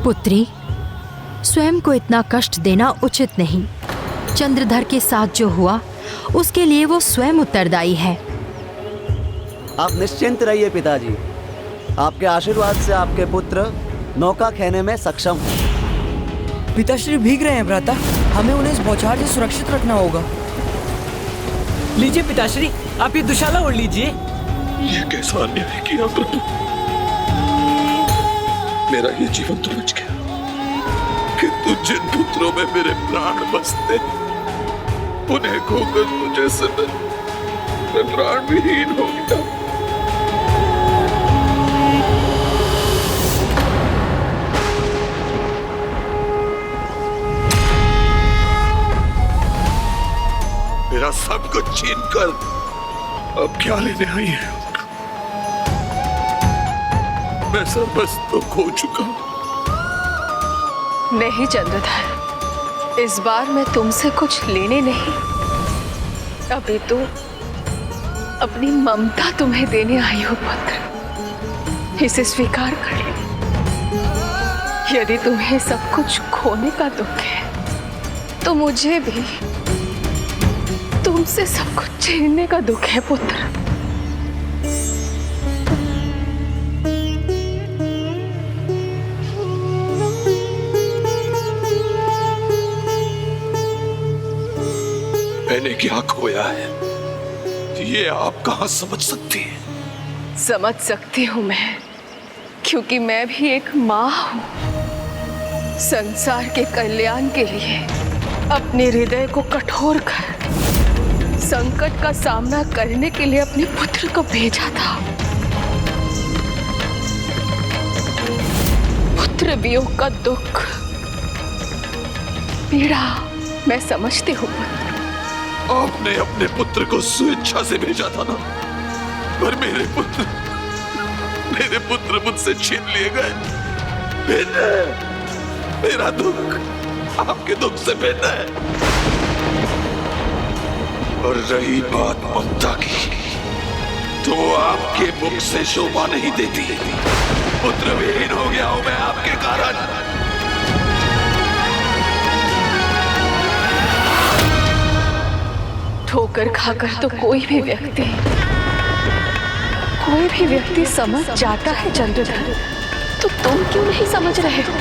पुत्री, स्वयं को इतना कष्ट देना उचित नहीं। चंद्रधर के साथ जो हुआ उसके लिए वो स्वयं उत्तरदायी है। आप निश्चिंत रहिए पिताजी, आपके आशीर्वाद से आपके पुत्र नौका खेने में सक्षम हैं। पिताश्री भीग रहे हैं भ्राता, हमें उन्हें इस बौछार से सुरक्षित रखना होगा। लीजिए पिताश्री, आप ये दुशाला ओढ़ लीजिए। ये कैसा अन्याय किया प्रभु? मेरा ये जीवन तो बच गया, किंतु जिन पुत्रों में मेरे प्राण बसते उन्हें खोकर मुझे मैं प्राण विहीन हो गया। मेरा सब कुछ छीन कर अब क्या लेने आई है? मैं सर्वस्व तो खो चुका हूं। नहीं चंद्रधर, इस बार मैं तुमसे कुछ लेने नहीं, अभी तो अपनी ममता तुम्हें देने आई हूं पुत्र। इसे स्वीकार कर लो। यदि तुम्हें सब कुछ खोने का दुख है तो मुझे भी तुमसे सब कुछ छीनने का दुख है पुत्र। मैंने क्या खोया है ये आप कहां समझ सकती हैं? समझ सकती हूं मैं, क्योंकि मैं भी एक माँ हूं। संसार के कल्याण के लिए अपने हृदय को कठोर कर संकट का सामना करने के लिए अपने पुत्र को भेजा था। पुत्र वियोग का दुख, पीड़ा मैं समझती हूँ। आपने अपने पुत्र को स्वेच्छा से भेजा था ना, पर मेरे पुत्र मुझसे छीन लिए गए। भिन्न है मेरा दुख, आपके दुख से भिन्न है। और रही बात ममता की, तो आपके मुख से शोभा नहीं देती। पुत्र विहीन हो गया हूं मैं आपके कारण। ठोकर खाकर तो कोई भी व्यक्ति समझ जाता है चंद्रधर, तो तुम क्यों नहीं समझ रहे हो?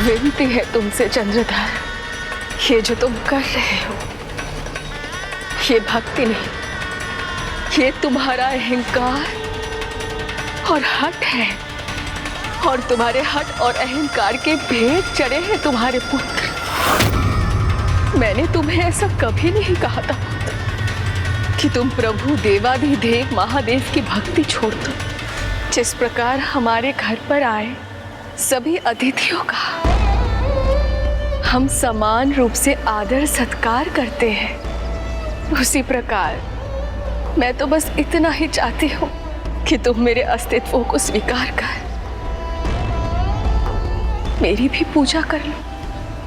विनती है तुमसे चंद्रधर, ये जो तुम कर रहे हो ये भक्ति नहीं, ये तुम्हारा अहंकार और हठ है। और तुम्हारे हठ और अहंकार के भेद चढ़े हैं तुम्हारे पुत्र। मैंने तुम्हें ऐसा कभी नहीं कहा था कि तुम प्रभु देवाधिदेव महादेव की भक्ति छोड़ दो। जिस प्रकार हमारे घर पर आए सभी अतिथियों का हम समान रूप से आदर सत्कार करते हैं, उसी प्रकार मैं तो बस इतना ही चाहती हूँ कि तुम मेरे अस्तित्व को स्वीकार कर मेरी भी पूजा कर लो।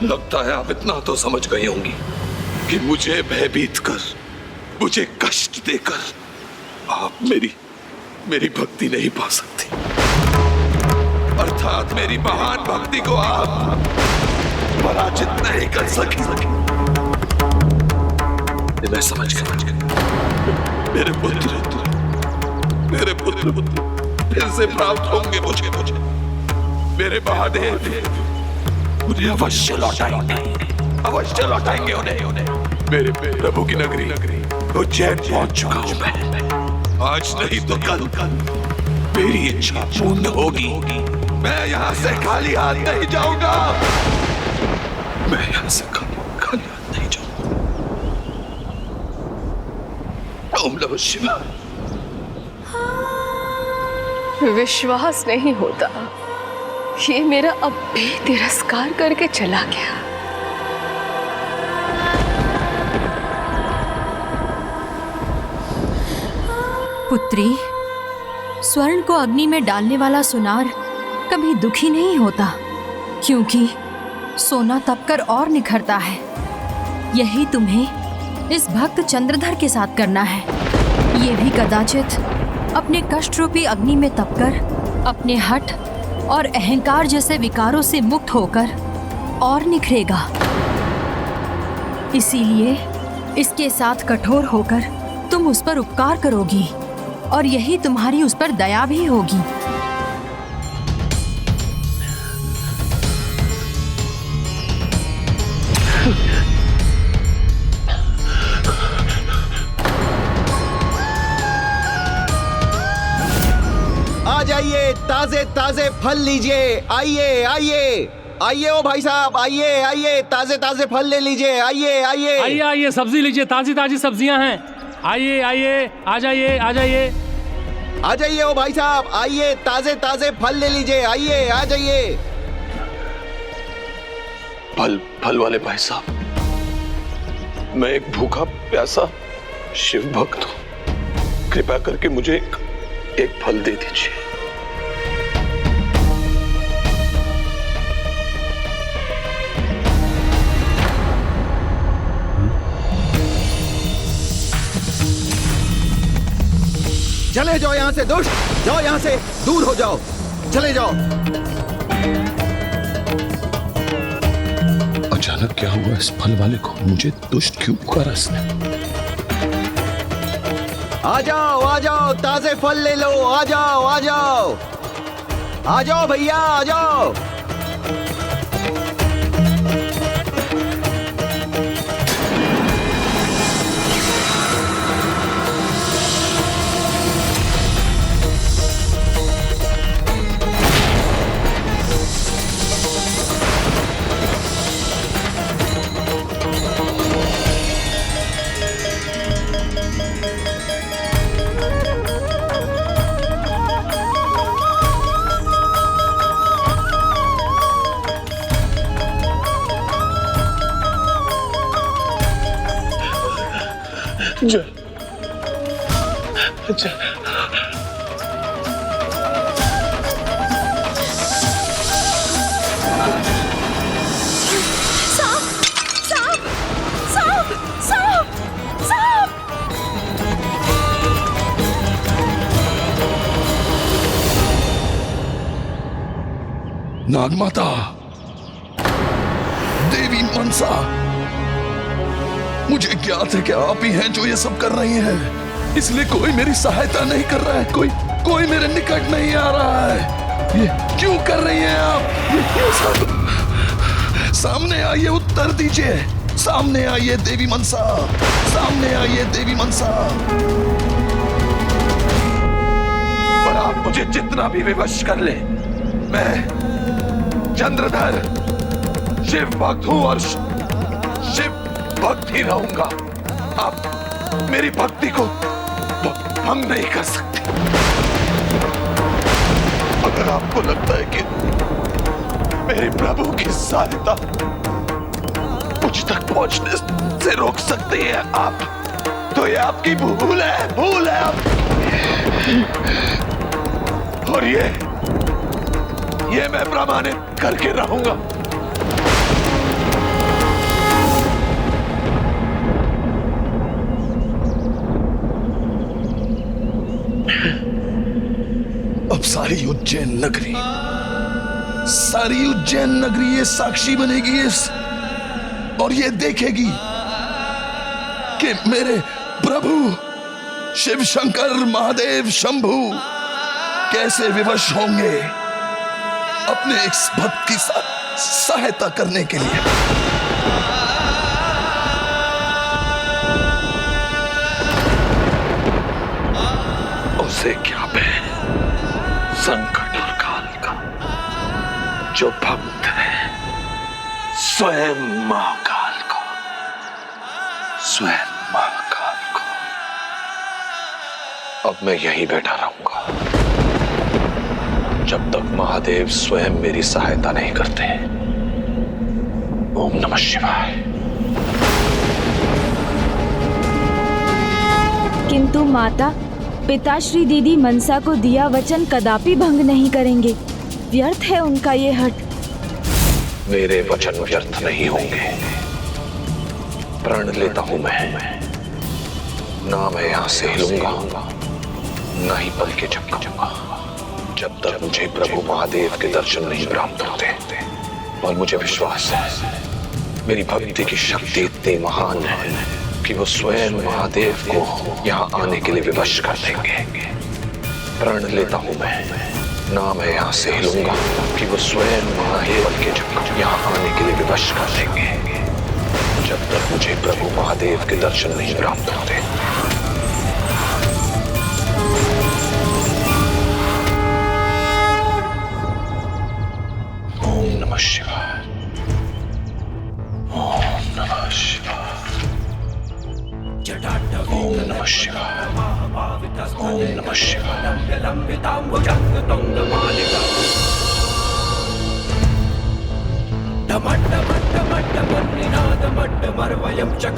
लगता है आप इतना तो समझ गई होंगी कि मुझे भयभीत कर, मुझे कष्ट देकर आप मेरी भक्ति नहीं पा सकती। अर्थात मेरी महान भक्ति को आप पराजित नहीं कर सकी। मैं समझ गया। मेरे पुत्र फिर से प्राप्त होंगे मुझे। मेरे महादेव मुझे अवश्य लौटाएंगे उन्हें। मेरे प्रभु की नगरी उज्जैन पहुंच चुका हूं मैं। आज नहीं तो कल मेरी इच्छा पूर्ण होगी। मैं यहाँ से खाली हाथ नहीं जाऊंगा। मैं यहाँ से खाली हाथ नहीं जाऊंगा। ओम नमः शिवाय। विश्वास नहीं होता, ये मेरा अब भी तिरस्कार करके चला गया। पुत्री, स्वर्ण को अग्नि में डालने वाला सुनार कभी दुखी नहीं होता, क्योंकि सोना तपकर और निखरता है। यही तुम्हें इस भक्त चंद्रधर के साथ करना है। ये भी कदाचित अपने कष्ट रूपी अग्नि में तपकर अपने हठ और अहंकार जैसे विकारों से मुक्त होकर और निखरेगा। इसीलिए इसके साथ कठोर होकर तुम उस पर उपकार करोगी और यही तुम्हारी उस पर दया भी होगी। आ जाइए, ताजे ताजे फल लीजिए। आइए आइए आइए ओ भाई साहब, आइए आइए, ताजे ताजे फल ले लीजिए। आइए आइए आइए आइए, सब्जी लीजिए, ताजी ताजी सब्जियां हैं। आइए आइए, आ जाइए आ जाइए। आ जाइए ओ भाई साहब, आइए, ताजे ताजे फल ले लीजिए। आइए आ जाइए। फल वाले भाई साहब, मैं एक भूखा प्यासा शिव भक्त हूं। कृपया करके मुझे एक फल दे दीजिए। चले जाओ यहां से दुष्ट, जाओ यहां से, दूर हो जाओ, चले जाओ। अचानक क्या हुआ इस फल वाले को? मुझे दुष्ट क्यों पुकारा इसने? आ जाओ, ताजे फल ले लो, आ जाओ, आ जाओ भैया, आ जाओ। नागमाता, देवी मनसा, मुझे ज्ञात है कि आप ही हैं जो ये सब कर रही हैं, इसलिए कोई मेरी सहायता नहीं कर रहा है, कोई मेरे निकट नहीं आ रहा है। ये क्यों कर रही हैं आप? ये सब सामने आइए, उत्तर दीजिए। सामने आइए देवी मनसा, सामने आइए देवी मनसा। और आप मुझे जितना भी विवश कर ले, मैं चंद्रधर शिव भक्त हूं और शिव भक्त ही रहूंगा। आप मेरी भक्ति को भंग नहीं कर सकते। अगर आपको लगता है कि मेरे प्रभु की सहायता मुझ तक पहुंचने से रोक सकती है आप, तो ये आपकी भूल है आप। और ये मैं प्रमाणित करके रहूंगा। अब सारी उज्जैन नगरी ये साक्षी बनेगी और ये देखेगी कि मेरे प्रभु शिव शंकर महादेव शंभू कैसे विवश होंगे अपने इस भक्त की सहायता करने के लिए। उसे क्या बहन संकट और काल का जो भक्त है स्वयं महाकाल को, अब मैं यहीं बैठा रहूंगा जब तक महादेव स्वयं मेरी सहायता नहीं करते। ओम नमः शिवाय। किंतु माता, पिताश्री दीदी मनसा को दिया वचन कदापि भंग नहीं करेंगे। व्यर्थ है उनका ये हठ। मेरे वचन व्यर्थ नहीं होंगे। प्रण लेता हूं मैं, ना मैं यहां से हिलूंगा, ना ही पल के झपकूंगा जब तक मुझे प्रभु महादेव के दर्शन नहीं प्राप्त होते। और मुझे विश्वास है मेरी भक्ति की शक्ति इतनी महान है कि वो स्वयं महादेव को यहाँ आने के लिए विवश कर देंगे। प्रण लेता हूं मैं, ना मैं यहाँ से हिलूंगा कि वो स्वयं महादेव के यहाँ आने के लिए विवश कर देंगे जब तक मुझे प्रभु महादेव के दर्शन नहीं प्राप्त होते। ओम नमः शिवाय। ओम नमः शिवाय। ओम नमः शिवाय। ओम नमः शिवाय। डमट डमट ओम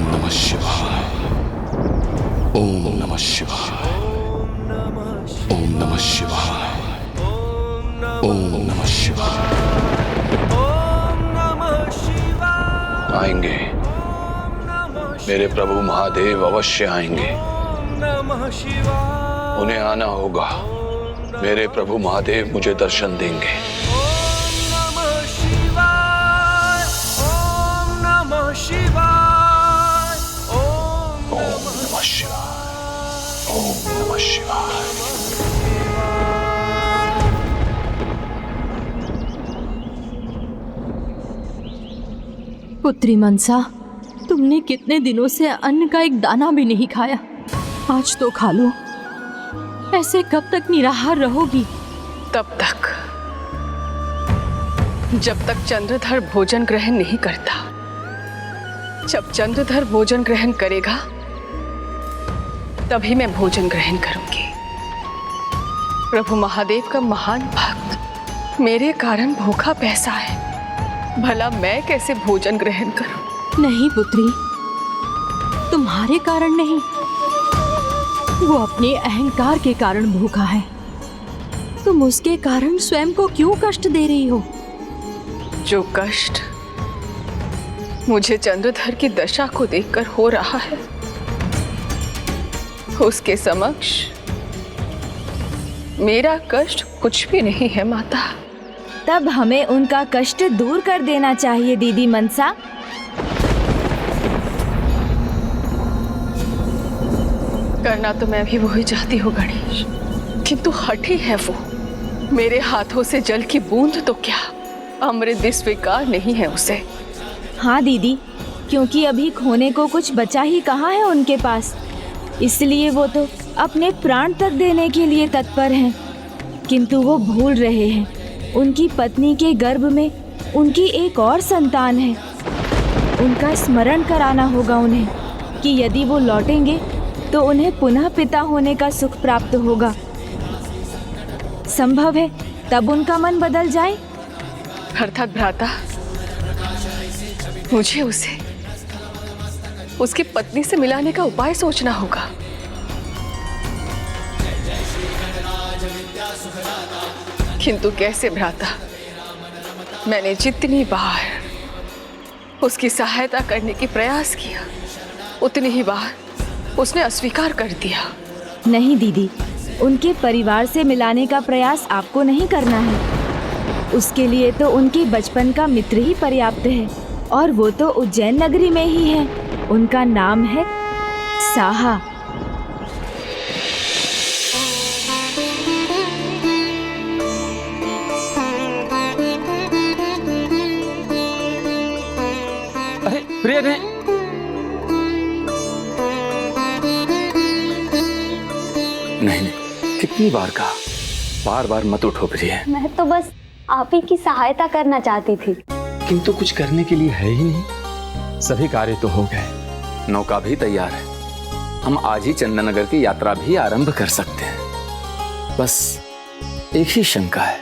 नमः शिवाय, ओम नमः शिवाय, ओम नमः शिवाय, ओम नमः शिवाय। आएंगे मेरे प्रभु महादेव, अवश्य आएंगे। उन्हें आना होगा। मेरे प्रभु महादेव मुझे दर्शन देंगे। पुत्री मनसा, तुमने कितने दिनों से अन्न का एक दाना भी नहीं खाया। आज तो खा लो। ऐसे कब तक निराहार रहोगी? तब तक जब तक चंद्रधर भोजन ग्रहण नहीं करता। जब चंद्रधर भोजन ग्रहण करेगा तभी मैं भोजन ग्रहण करूंगी। प्रभु महादेव का महान भक्त मेरे कारण भूखा पैसा है, भला मैं कैसे भोजन ग्रहण करूं? नहीं पुत्री, तुम्हारे कारण नहीं, वो अपने अहंकार के कारण भूखा है। तुम उसके कारण स्वयं को क्यों कष्ट दे रही हो? जो कष्ट मुझे चंद्रधर की दशा को देखकर हो रहा है, उसके समक्ष मेरा कष्ट कुछ भी नहीं है माता। तब हमें उनका कष्ट दूर कर देना चाहिए दीदी मनसा। करना तो मैं भी वही चाहती हूँ गणेश, किंतु हठी है वो। मेरे हाथों से जल की बूंद तो क्या, अमृत भी स्वीकार नहीं है उसे। हाँ दीदी, क्योंकि अभी खोने को कुछ बचा ही कहाँ है उनके पास, इसलिए वो तो अपने प्राण तक देने के लिए तत्पर हैं। किंतु वो भूल रहे हैं उनकी पत्नी के गर्भ में उनकी एक और संतान है। उनका स्मरण कराना होगा उन्हें कि यदि वो लौटेंगे तो उन्हें पुनः पिता होने का सुख प्राप्त होगा। संभव है तब उनका मन बदल जाए। अर्थात भ्राता, मुझे उसे उसकी पत्नी से मिलाने का उपाय सोचना होगा। किंतु कैसे भ्राता? मैंने जितनी बार उसकी सहायता करने की प्रयास किया, उतनी ही बार उसने अस्वीकार कर दिया। नहीं दीदी, उनके परिवार से मिलाने का प्रयास आपको नहीं करना है। उसके लिए तो उनके बचपन का मित्र ही पर्याप्त है, और वो तो उज्जैन नगरी में ही है। उनका नाम है साहा। अरे प्रिय ने नहीं, कितनी बार कहा, बार बार मत उठो प्रिय। मैं तो बस आप ही की सहायता करना चाहती थी। किंतु कुछ करने के लिए है ही नहीं। सभी कार्य तो हो गए, नौका भी तैयार है। हम आज ही चंदननगर की यात्रा भी आरंभ कर सकते हैं। बस एक ही शंका है,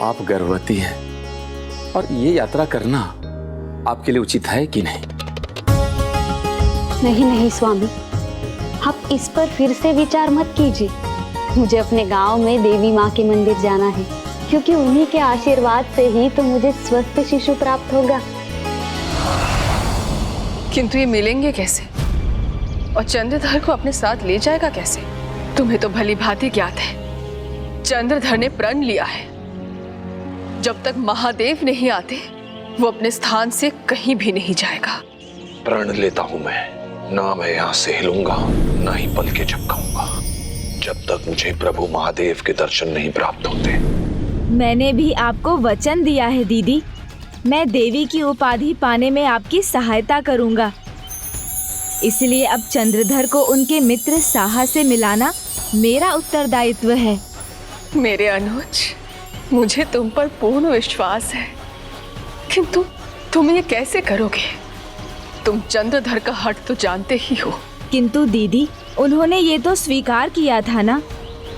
आप गर्भवती हैं और ये यात्रा करना आपके लिए उचित है कि नहीं? नहीं नहीं स्वामी, आप इस पर फिर से विचार मत कीजिए। मुझे अपने गांव में देवी माँ के मंदिर जाना है, क्योंकि उन्हीं के आशीर्वाद से ही तो मुझे स्वस्थ शिशु प्राप्त होगा। किंतु ये मिलेंगे कैसे, और चंद्रधर को अपने साथ ले जाएगा कैसे? तुम्हें तो भली भांति ज्ञात है, चंद्रधर ने प्रण लिया है, जब तक महादेव नहीं आते वो अपने स्थान से कहीं भी नहीं जाएगा। प्रण लेता हूं मैं, ना मैं यहाँ से हिलूंगा, ना ही पल के झपकाऊंगा, जब तक मुझे प्रभु महादेव के दर्शन नहीं प्राप्त होते। मैंने भी आपको वचन दिया है दीदी, मैं देवी की उपाधि पाने में आपकी सहायता करूंगा। इसलिए अब चंद्रधर को उनके मित्र साहा से मिलाना मेरा उत्तरदायित्व है। मेरे अनुज, मुझे तुम पर पूर्ण विश्वास है, किंतु तुम ये कैसे करोगे? तुम चंद्रधर का हट तो जानते ही हो। किंतु दीदी, उन्होंने ये तो स्वीकार किया था ना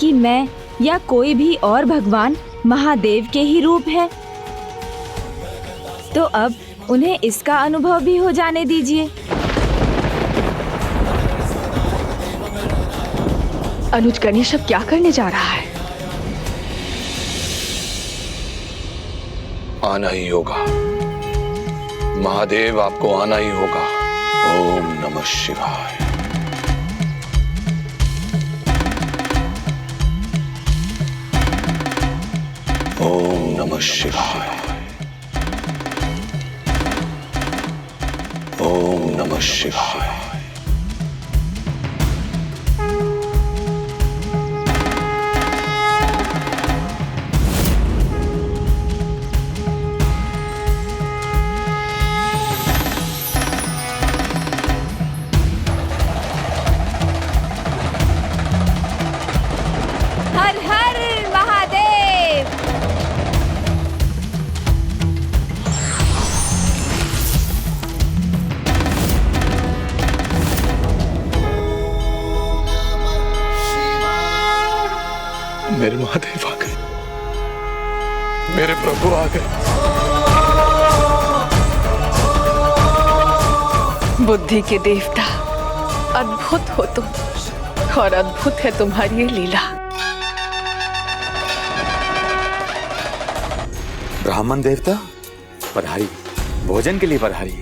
कि मैं या कोई भी और भगवान महादेव के ही रूप है। तो अब उन्हें इसका अनुभव भी हो जाने दीजिए। अनुज गणेश अब क्या करने जा रहा है? आना ही होगा महादेव, आपको आना ही होगा। ओम नमः शिवाय। ओम नमः शिवाय। ओम नमः शिवाय। हर हर महादेव। मेरे महादेव आ गए, मेरे प्रभु आ गए। बुद्धि के देवता, अद्भुत हो तुम और अद्भुत है तुम्हारी ये लीला। ब्राह्मण देवता पधारी, भोजन के लिए पधारी।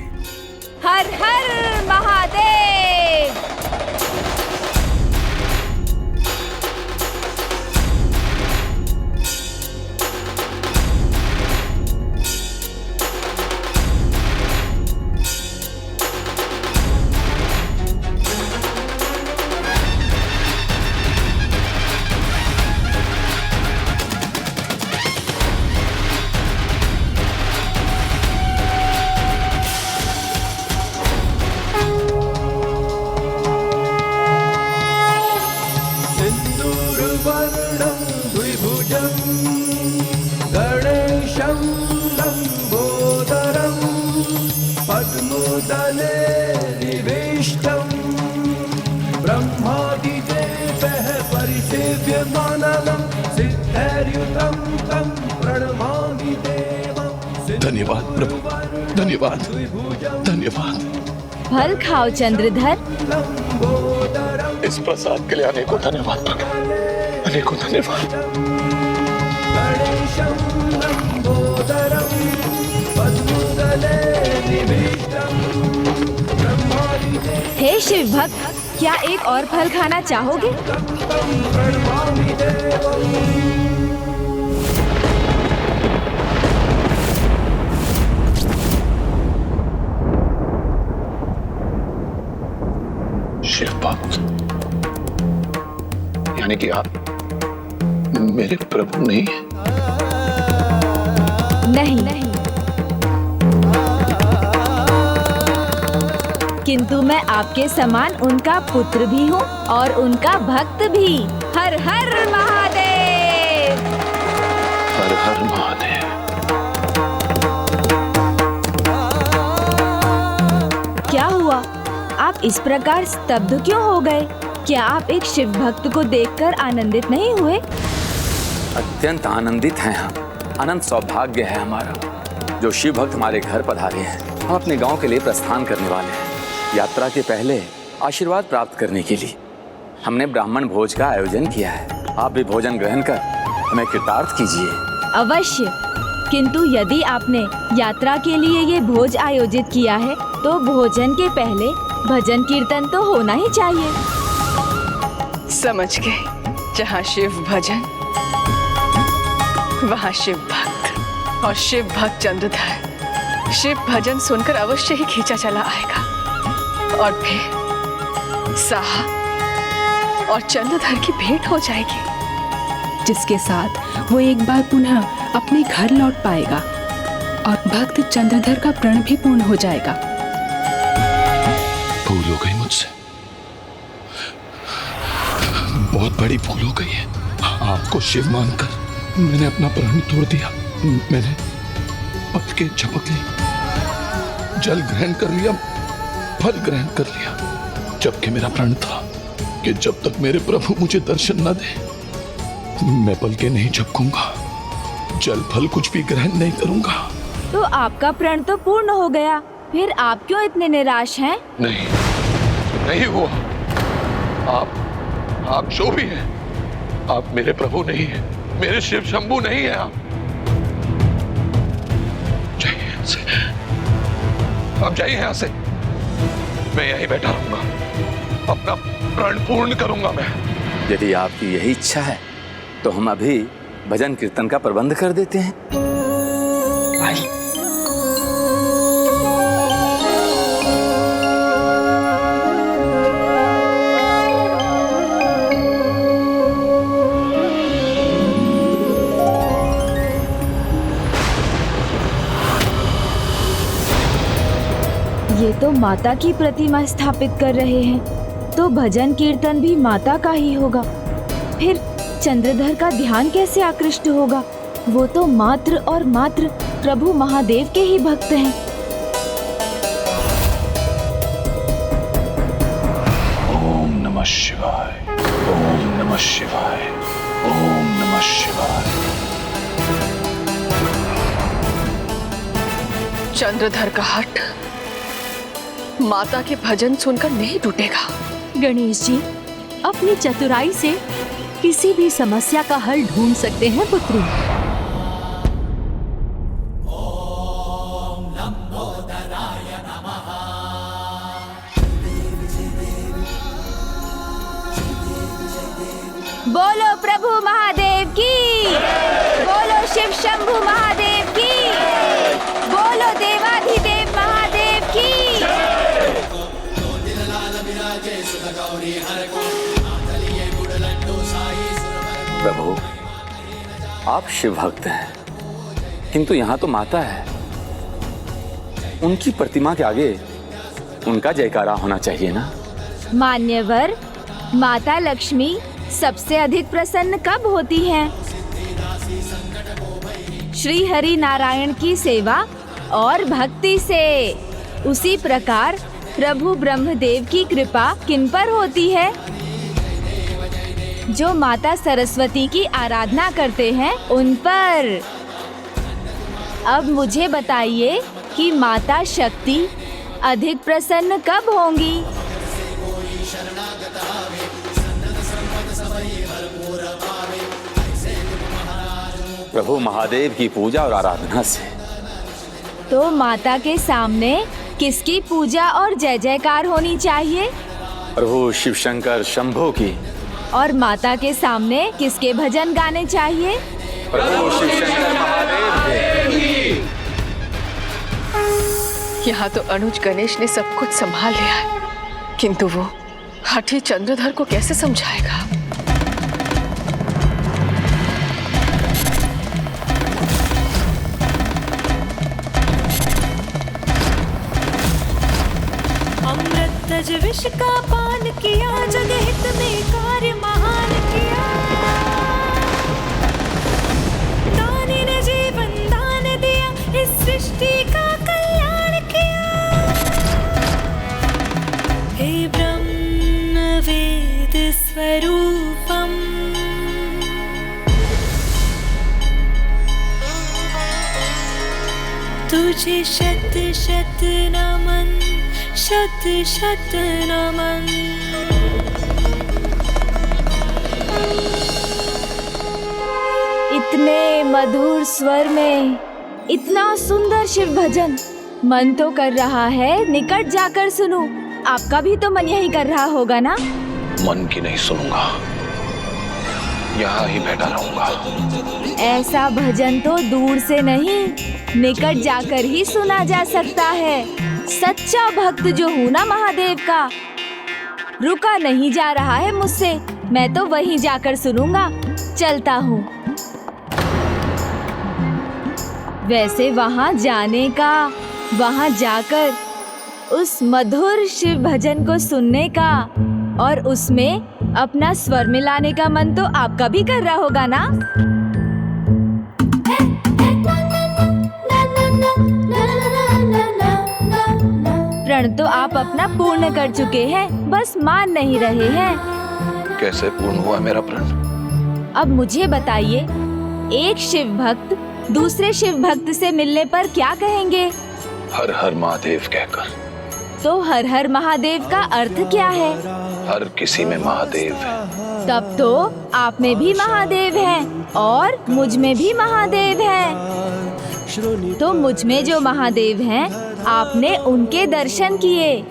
हर हर महादेव। गणेशं लंबोदरं पद्मोदले निविष्टं ब्रह्मादिदेवः परिसेव्यमानं सिद्धैर्युतं तं प्रणमामि देवं। धन्यवाद प्रभु, धन्यवाद, धन्यवाद। फल खाओ चंद्रधर। इस प्रसाद के लिए अनेकों धन्यवाद प्रभु, अनेकों धन्यवाद। हे शिव भक्त, क्या एक और फल खाना चाहोगे? शिव भक्त, यानी कि आप मेरे प्रभु नहीं हैं? नहीं, किंतु मैं आपके समान उनका पुत्र भी हूँ और उनका भक्त भी। हर हर महादेव। हर हर महादेव। क्या हुआ? आप इस प्रकार स्तब्ध क्यों हो गए? क्या आप एक शिव भक्त को देखकर आनंदित नहीं हुए? अत्यंत आनंदित हैं हम। अनंत सौभाग्य है हमारा जो शिव भक्त हमारे घर पधारे हैं। हम अपने गांव के लिए प्रस्थान करने वाले हैं। यात्रा के पहले आशीर्वाद प्राप्त करने के लिए हमने ब्राह्मण भोज का आयोजन किया है। आप भी भोजन ग्रहण कर हमें कृतार्थ कीजिए। अवश्य, किंतु यदि आपने यात्रा के लिए ये भोज आयोजित किया है तो भोजन के पहले भजन कीर्तन तो होना ही चाहिए। समझ गए, जहाँ शिव भजन वहाँ शिव भक्त, और शिव भक्त चंद्रधर शिव भजन सुनकर अवश्य ही खींचा चला आएगा और फिर साहा और चंद्रधर की भेंट हो जाएगी, जिसके साथ वो एक बार पुनः अपने घर लौट पाएगा और भक्त चंद्रधर का प्रण भी पूर्ण हो जाएगा। भूल हो गई मुझसे, बहुत बड़ी भूल हो गई है। आपको शिव मानकर मैंने अपना प्राण तोड़ दिया। मैंने पथ के झपक ली, जल ग्रहण कर लिया, फल ग्रहण कर लिया, जबकि मेरा प्रण था कि जब तक मेरे प्रभु मुझे दर्शन न दे मैं पल के नहीं झपकूंगा, जल फल कुछ भी ग्रहण नहीं करूंगा। तो आपका प्रण तो पूर्ण हो गया, फिर आप क्यों इतने निराश हैं? नहीं, नहीं हुआ। आप जो भी हैं, आप मेरे प्रभु नहीं हैं, मेरे शिव शंभू नहीं हैं आप। जाइए यहाँ से, आप जाइए यहाँ से। मैं यहीं बैठा रहूंगा, अपना प्रण पूर्ण करूंगा मैं। यदि आपकी यही इच्छा है तो हम अभी भजन कीर्तन का प्रबंध कर देते हैं। आइए। ये तो माता की प्रतिमा स्थापित कर रहे हैं, तो भजन कीर्तन भी माता का ही होगा। फिर चंद्रधर का ध्यान कैसे आकृष्ट होगा? वो तो मात्र और मात्र प्रभु महादेव के ही भक्त हैं। ओम नमः शिवाय, ओम नमः शिवाय, ओम नमः शिवाय। चंद्रधर का हट माता के भजन सुनकर नहीं टूटेगा। गणेश जी अपनी चतुराई से किसी भी समस्या का हल ढूंढ सकते हैं पुत्री। बोलो प्रभु महादेव की, बोलो शिव शंभू महादेव की, बोलो देवाधिदेव महादेव की। प्रभु, आप शिव भक्त हैं, किंतु यहाँ तो माता है। उनकी प्रतिमा के आगे उनका जयकारा होना चाहिए ना। मान्यवर, माता लक्ष्मी सबसे अधिक प्रसन्न कब होती हैं? श्री हरि नारायण की सेवा और भक्ति से। उसी प्रकार प्रभु ब्रह्मदेव की कृपा किन पर होती है? जो माता सरस्वती की आराधना करते हैं उन पर। अब मुझे बताइए कि माता शक्ति अधिक प्रसन्न कब होंगी? प्रभु महादेव की पूजा और आराधना से। तो माता के सामने किसकी पूजा और जय जयकार होनी चाहिए? प्रभु शिव शंकर शंभू की। और माता के सामने किसके भजन गाने चाहिए? प्रभु शिव शंकर महादेव की। यहाँ तो अनुज गणेश ने सब कुछ संभाल लिया है, किंतु वो हठी चंद्रधर को कैसे समझाएगा? अमृत विष का पान किया, जगहित में कार्य महान किया। दानी ने जीवन दान दिया, इस सृष्टि का कल्याण किया। हे ब्रह्म वेद स्वरूपम, तुझे शत शत नमन, शत शत नमन। इतने मधुर स्वर में इतना सुंदर शिव भजन, मन तो कर रहा है निकट जाकर सुनूं। आपका भी तो मन यही कर रहा होगा ना? मन की नहीं सुनूंगा, यहाँ ही बैठा रहूंगा। ऐसा भजन तो दूर से नहीं, निकट जाकर ही सुना जा सकता है। सच्चा भक्त जो हूँ ना महादेव का, रुका नहीं जा रहा है मुझसे। मैं तो वहीं जाकर सुनूंगा। चलता हूँ। वैसे वहाँ जाने का, वहाँ जाकर उस मधुर शिव भजन को सुनने का और उसमें अपना स्वर मिलाने का मन तो आपका भी कर रहा होगा ना? प्रण तो आप अपना पूर्ण कर चुके हैं, बस मान नहीं रहे हैं। कैसे पूर्ण हुआ मेरा प्रण? अब मुझे बताइए, एक शिव भक्त दूसरे शिव भक्त से मिलने पर क्या कहेंगे? हर हर महादेव कहकर। तो हर हर महादेव का अर्थ क्या है? हर किसी में महादेव है। तब तो आप में भी महादेव हैं और मुझ में भी महादेव हैं। तो मुझ में जो महादेव हैं, आपने उनके दर्शन किए,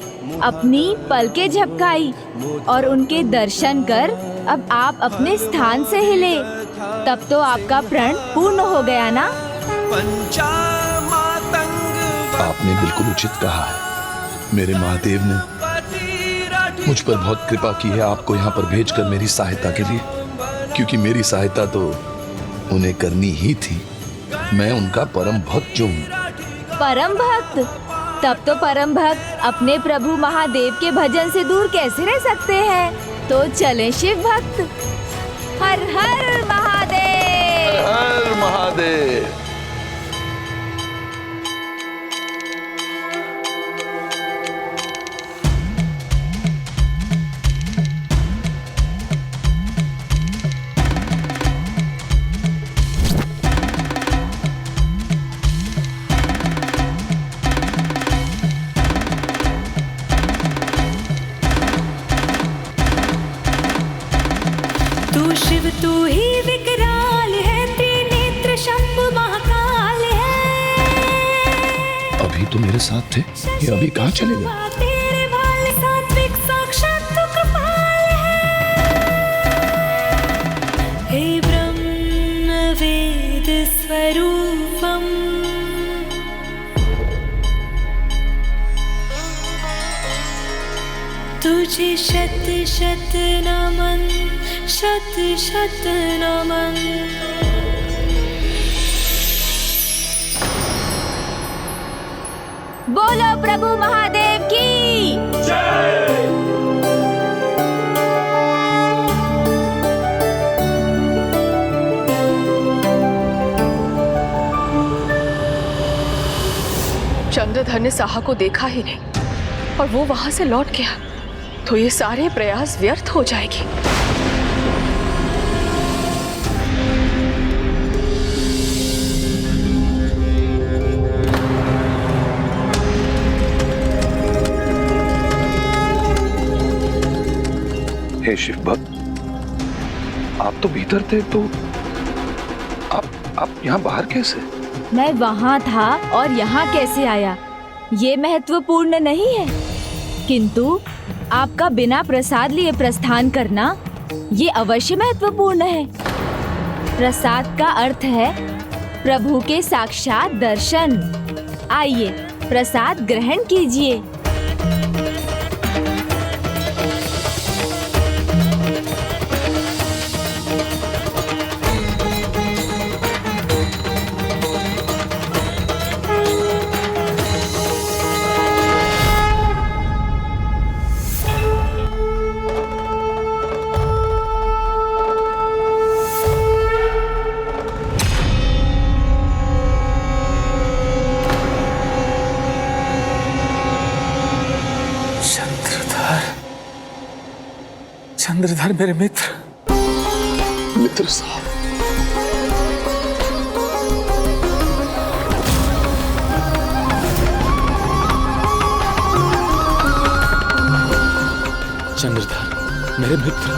अपनी पलकें झपकाई और उनके दर्शन कर अब आप अपने स्थान से हिले, तब तो आपका प्रण पूर्ण हो गया ना? आपने बिल्कुल उचित कहा है। मेरे महादेव ने मुझ पर बहुत कृपा की है आपको यहाँ पर भेजकर मेरी सहायता के लिए, क्योंकि मेरी सहायता तो उन्हें करनी ही थी। मैं उनका परम भक्त जो हूँ। परम भक्त? तब तो परम भक्त अपने प्रभु महादेव के भजन से दूर कैसे रह सकते हैं? तो चलें शिव भक्त। हर हर महादेव। हर हर महादेव। तू शिव तू ही विकराल है, त्रिनेत्र शंभु महाकाल है। अभी तो मेरे साथ थे, ये अभी कहाँ चले गए? तेरे वाले सात्विक साक्षात तू कृपाल है। हे ब्रह्म वेद स्वरूपम, तुझे शत शत नमन, शत शत नमन। बोलो प्रभु महादेव की जय। चंद्रधर ने साहा को देखा ही नहीं और वो वहां से लौट गया, तो ये सारे प्रयास व्यर्थ हो जाएगी। हे शिव भक्त, आप तो भीतर थे, तो आप यहाँ बाहर कैसे? मैं वहाँ था और यहाँ कैसे आया, ये महत्वपूर्ण नहीं है, किंतु आपका बिना प्रसाद लिए प्रस्थान करना ये अवश्य महत्वपूर्ण है। प्रसाद का अर्थ है प्रभु के साक्षात दर्शन। आइए प्रसाद ग्रहण कीजिए। चंद्रधर मेरे मित्र साहब। चंद्रधर मेरे मित्र।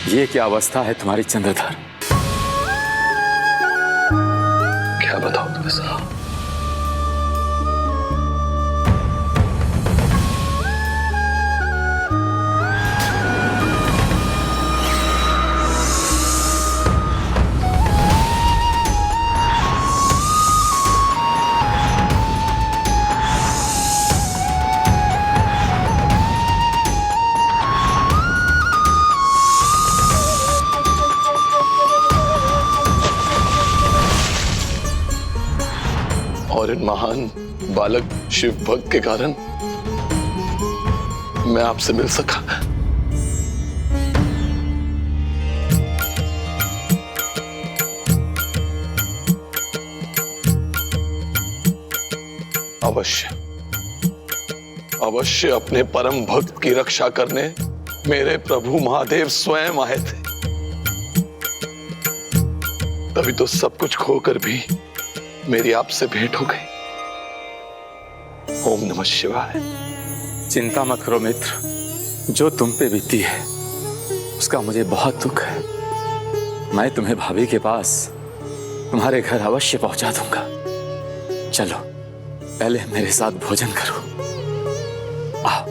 ये क्या अवस्था है तुम्हारी चंद्रधर? क्या बताऊं तुम्हें साहब? और इन महान बालक शिव भक्त के कारण मैं आपसे मिल सका। अवश्य अवश्य अपने परम भक्त की रक्षा करने मेरे प्रभु महादेव स्वयं आए थे। तभी तो सब कुछ खोकर भी मेरी आपसे भेंट हो गई। ओम नमः शिवाय। चिंता मत करो मित्र, जो तुम पे बीती है उसका मुझे बहुत दुख है। मैं तुम्हें भाभी के पास तुम्हारे घर अवश्य पहुंचा दूंगा। चलो पहले मेरे साथ भोजन करो। आओ।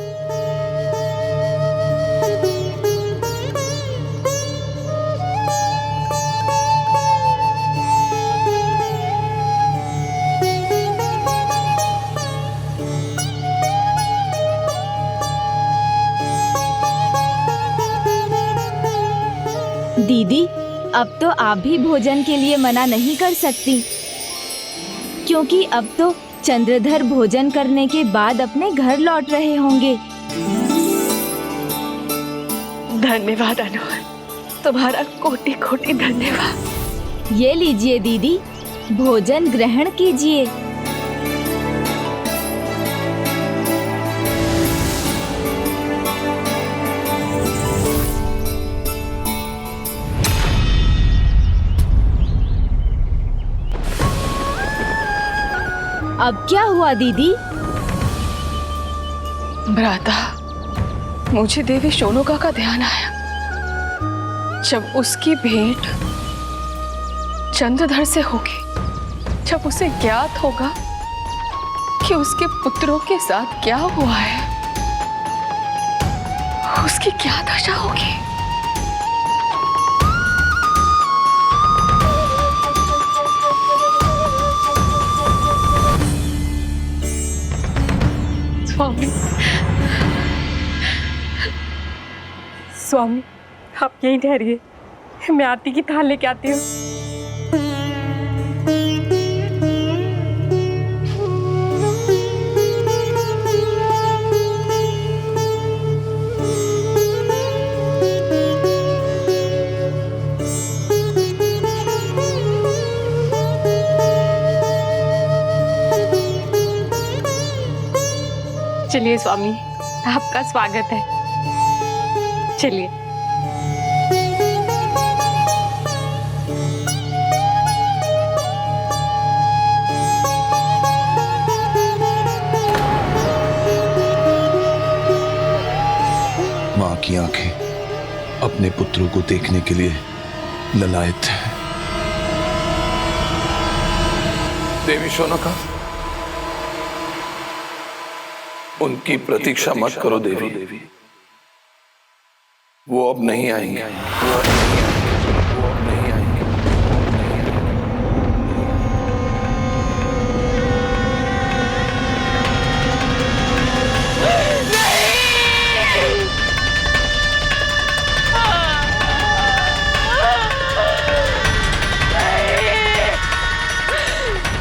दीदी, अब तो आप भी भोजन के लिए मना नहीं कर सकती, क्योंकि अब तो चंद्रधर भोजन करने के बाद अपने घर लौट रहे होंगे। धन्यवाद अनोहर, तुम्हारा कोटि कोटि धन्यवाद। ये लीजिए दीदी, भोजन ग्रहण कीजिए। अब क्या हुआ दीदी? भ्राता, मुझे देवी शोनोका का ध्यान आया। जब उसकी भेंट चंद्रधर से होगी, जब उसे ज्ञात होगा कि उसके पुत्रों के साथ क्या हुआ है, उसकी क्या दशा होगी। स्वामी, स्वामी, आप यहीं ठहरिए, मैं आरती की थाल लेके आती हूँ। चलिए स्वामी, आपका स्वागत है। चलिए। मां की आंखें अपने पुत्रों को देखने के लिए ललायत है। देवी शोनका, उनकी प्रतीक्षा मत करो देवी, वो अब नहीं आएंगे।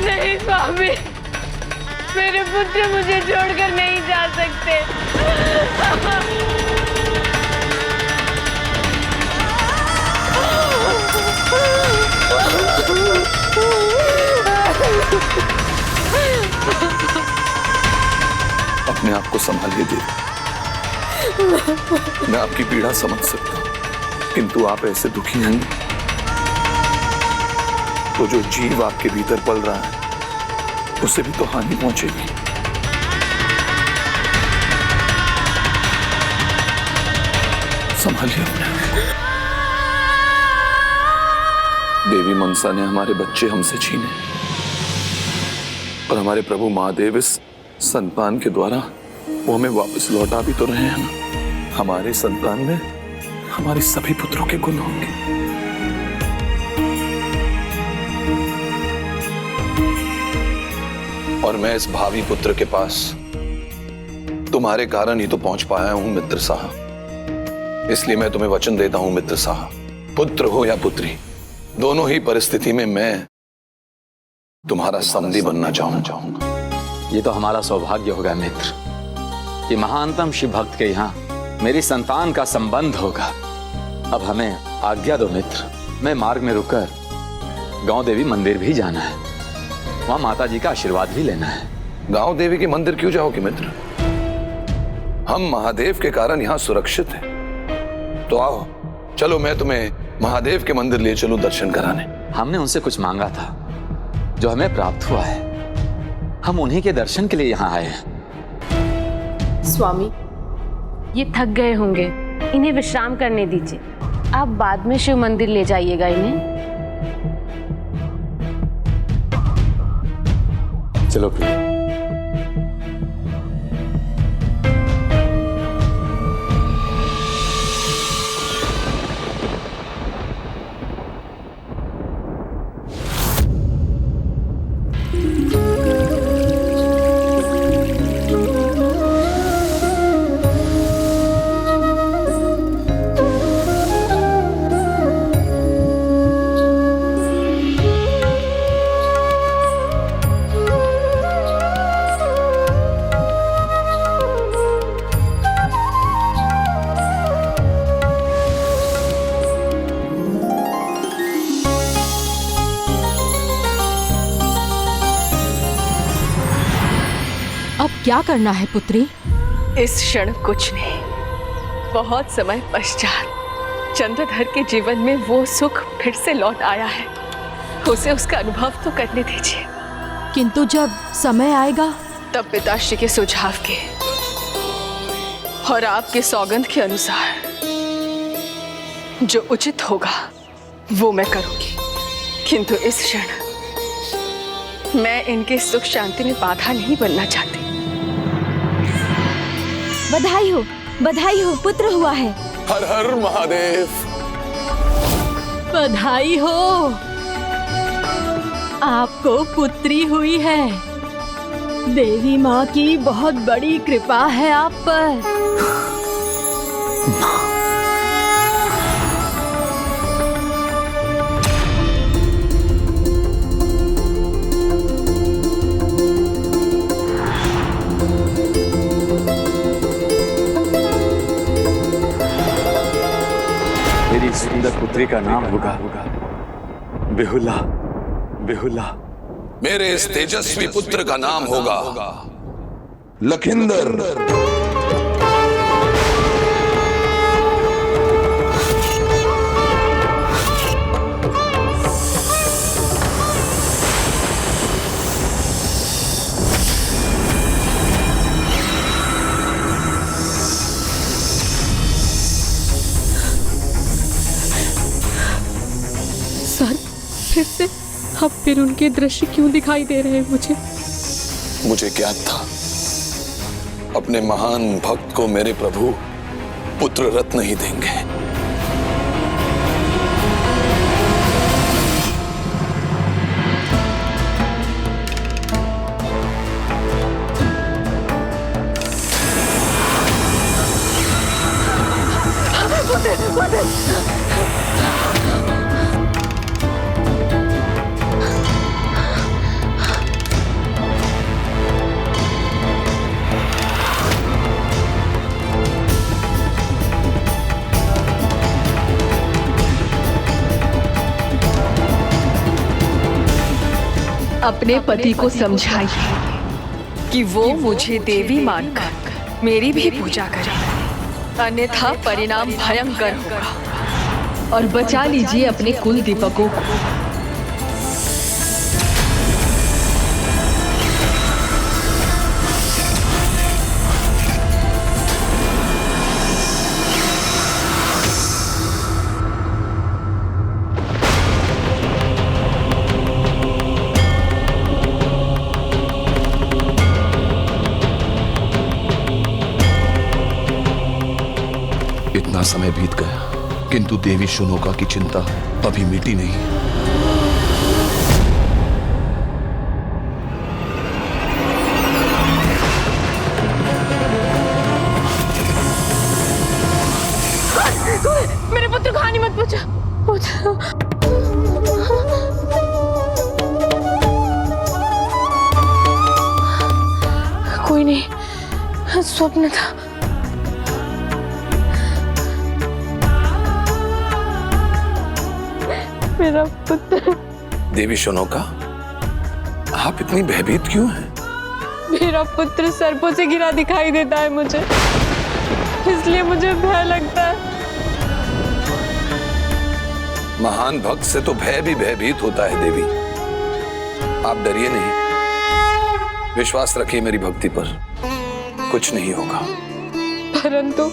नहीं स्वामी, मेरे पुत्र मुझे छोड़कर नहीं जा सकते। अपने आप को संभालिए देवी। मैं आपकी पीड़ा समझ सकता हूं, किंतु आप ऐसे दुखी हैं तो जो जीव आपके भीतर पल रहा है उसे भी तो हानि पहुंचेगी। संभालिए अपने आप। देवी मनसा ने हमारे बच्चे हमसे छीने और हमारे प्रभु महादेव इस संतान के द्वारा वो हमें वापस लौटा भी तो रहे हैं ना। हमारे संतान में हमारे सभी पुत्रों के गुण होंगे। और मैं इस भावी पुत्र के पास तुम्हारे कारण ही तो पहुंच पाया हूं मित्र साहब। इसलिए मैं तुम्हें वचन देता हूं मित्र साहब, पुत्र हो या पुत्री, दोनों ही परिस्थिति में मैं तुम्हारा समधी बनना चाहूंगा। ये तो हमारा सौभाग्य होगा मित्र कि महानतम शिव भक्त के यहाँ मेरी संतान का संबंध होगा। अब हमें आज्ञा दो मित्र, मैं मार्ग में रुककर गांव देवी मंदिर भी जाना है, वहां माता जी का आशीर्वाद भी लेना है। गांव देवी के मंदिर क्यों जाओगे मित्र? हम महादेव के कारण यहाँ सुरक्षित हैं। तो आओ, चलो मैं तुम्हें महादेव के मंदिर ले चलूं दर्शन कराने। हमने उनसे कुछ मांगा था जो हमें प्राप्त हुआ है। हम उन्हीं के दर्शन के लिए यहाँ आए हैं। स्वामी, ये थक गए होंगे, इन्हें विश्राम करने दीजिए। आप बाद में शिव मंदिर ले जाइएगा इन्हें। चलो प्रिय। अब क्या करना है पुत्री? इस क्षण कुछ नहीं, बहुत समय पश्चात चंद्रधर के जीवन में वो सुख फिर से लौट आया है। उसे उसका अनुभव तो करने दीजिए। किंतु जब समय आएगा तब पिताश्री के सुझाव के और आपके सौगंध के अनुसार जो उचित होगा वो मैं करूंगी। किंतु इस क्षण मैं इनके सुख शांति में बाधा नहीं बनना चाहती। बधाई हो, पुत्र हुआ है। हर हर महादेव। बधाई हो, आपको पुत्री हुई है। देवी माँ की बहुत बड़ी कृपा है आप पर। मेरी सुंदर पुत्री का नाम होगा बेहुला। बेहुला। मेरे इस तेजस्वी पुत्र का नाम होगा लखिंदर। सर, फिर से अब फिर उनके दृश्य क्यों दिखाई दे रहे हैं मुझे? मुझे ज्ञात था अपने महान भक्त को मेरे प्रभु पुत्र रत्न ही देंगे। अपने पति को समझाइए कि वो मुझे देवी मानकर मेरी भी पूजा करे, अन्यथा परिणाम भयंकर होगा। और बचा लीजिए अपने कुल दीपकों को। इतना समय बीत गया किंतु देवी शुनोका की चिंता अभी मिटी नहीं। मेरे पुत्र को हानि मत पहुंचा। कोई नहीं, स्वप्न था। मेरा पुत्र। देवी शुनोका, आप इतनी भयभीत क्यों हैं? मेरा पुत्र सर्पों से घिरा दिखाई देता है मुझे, इसलिए मुझे भय लगता है। महान भक्त से तो भय भी भयभीत होता है देवी। आप डरिए नहीं, विश्वास रखिए मेरी भक्ति पर, कुछ नहीं होगा। परंतु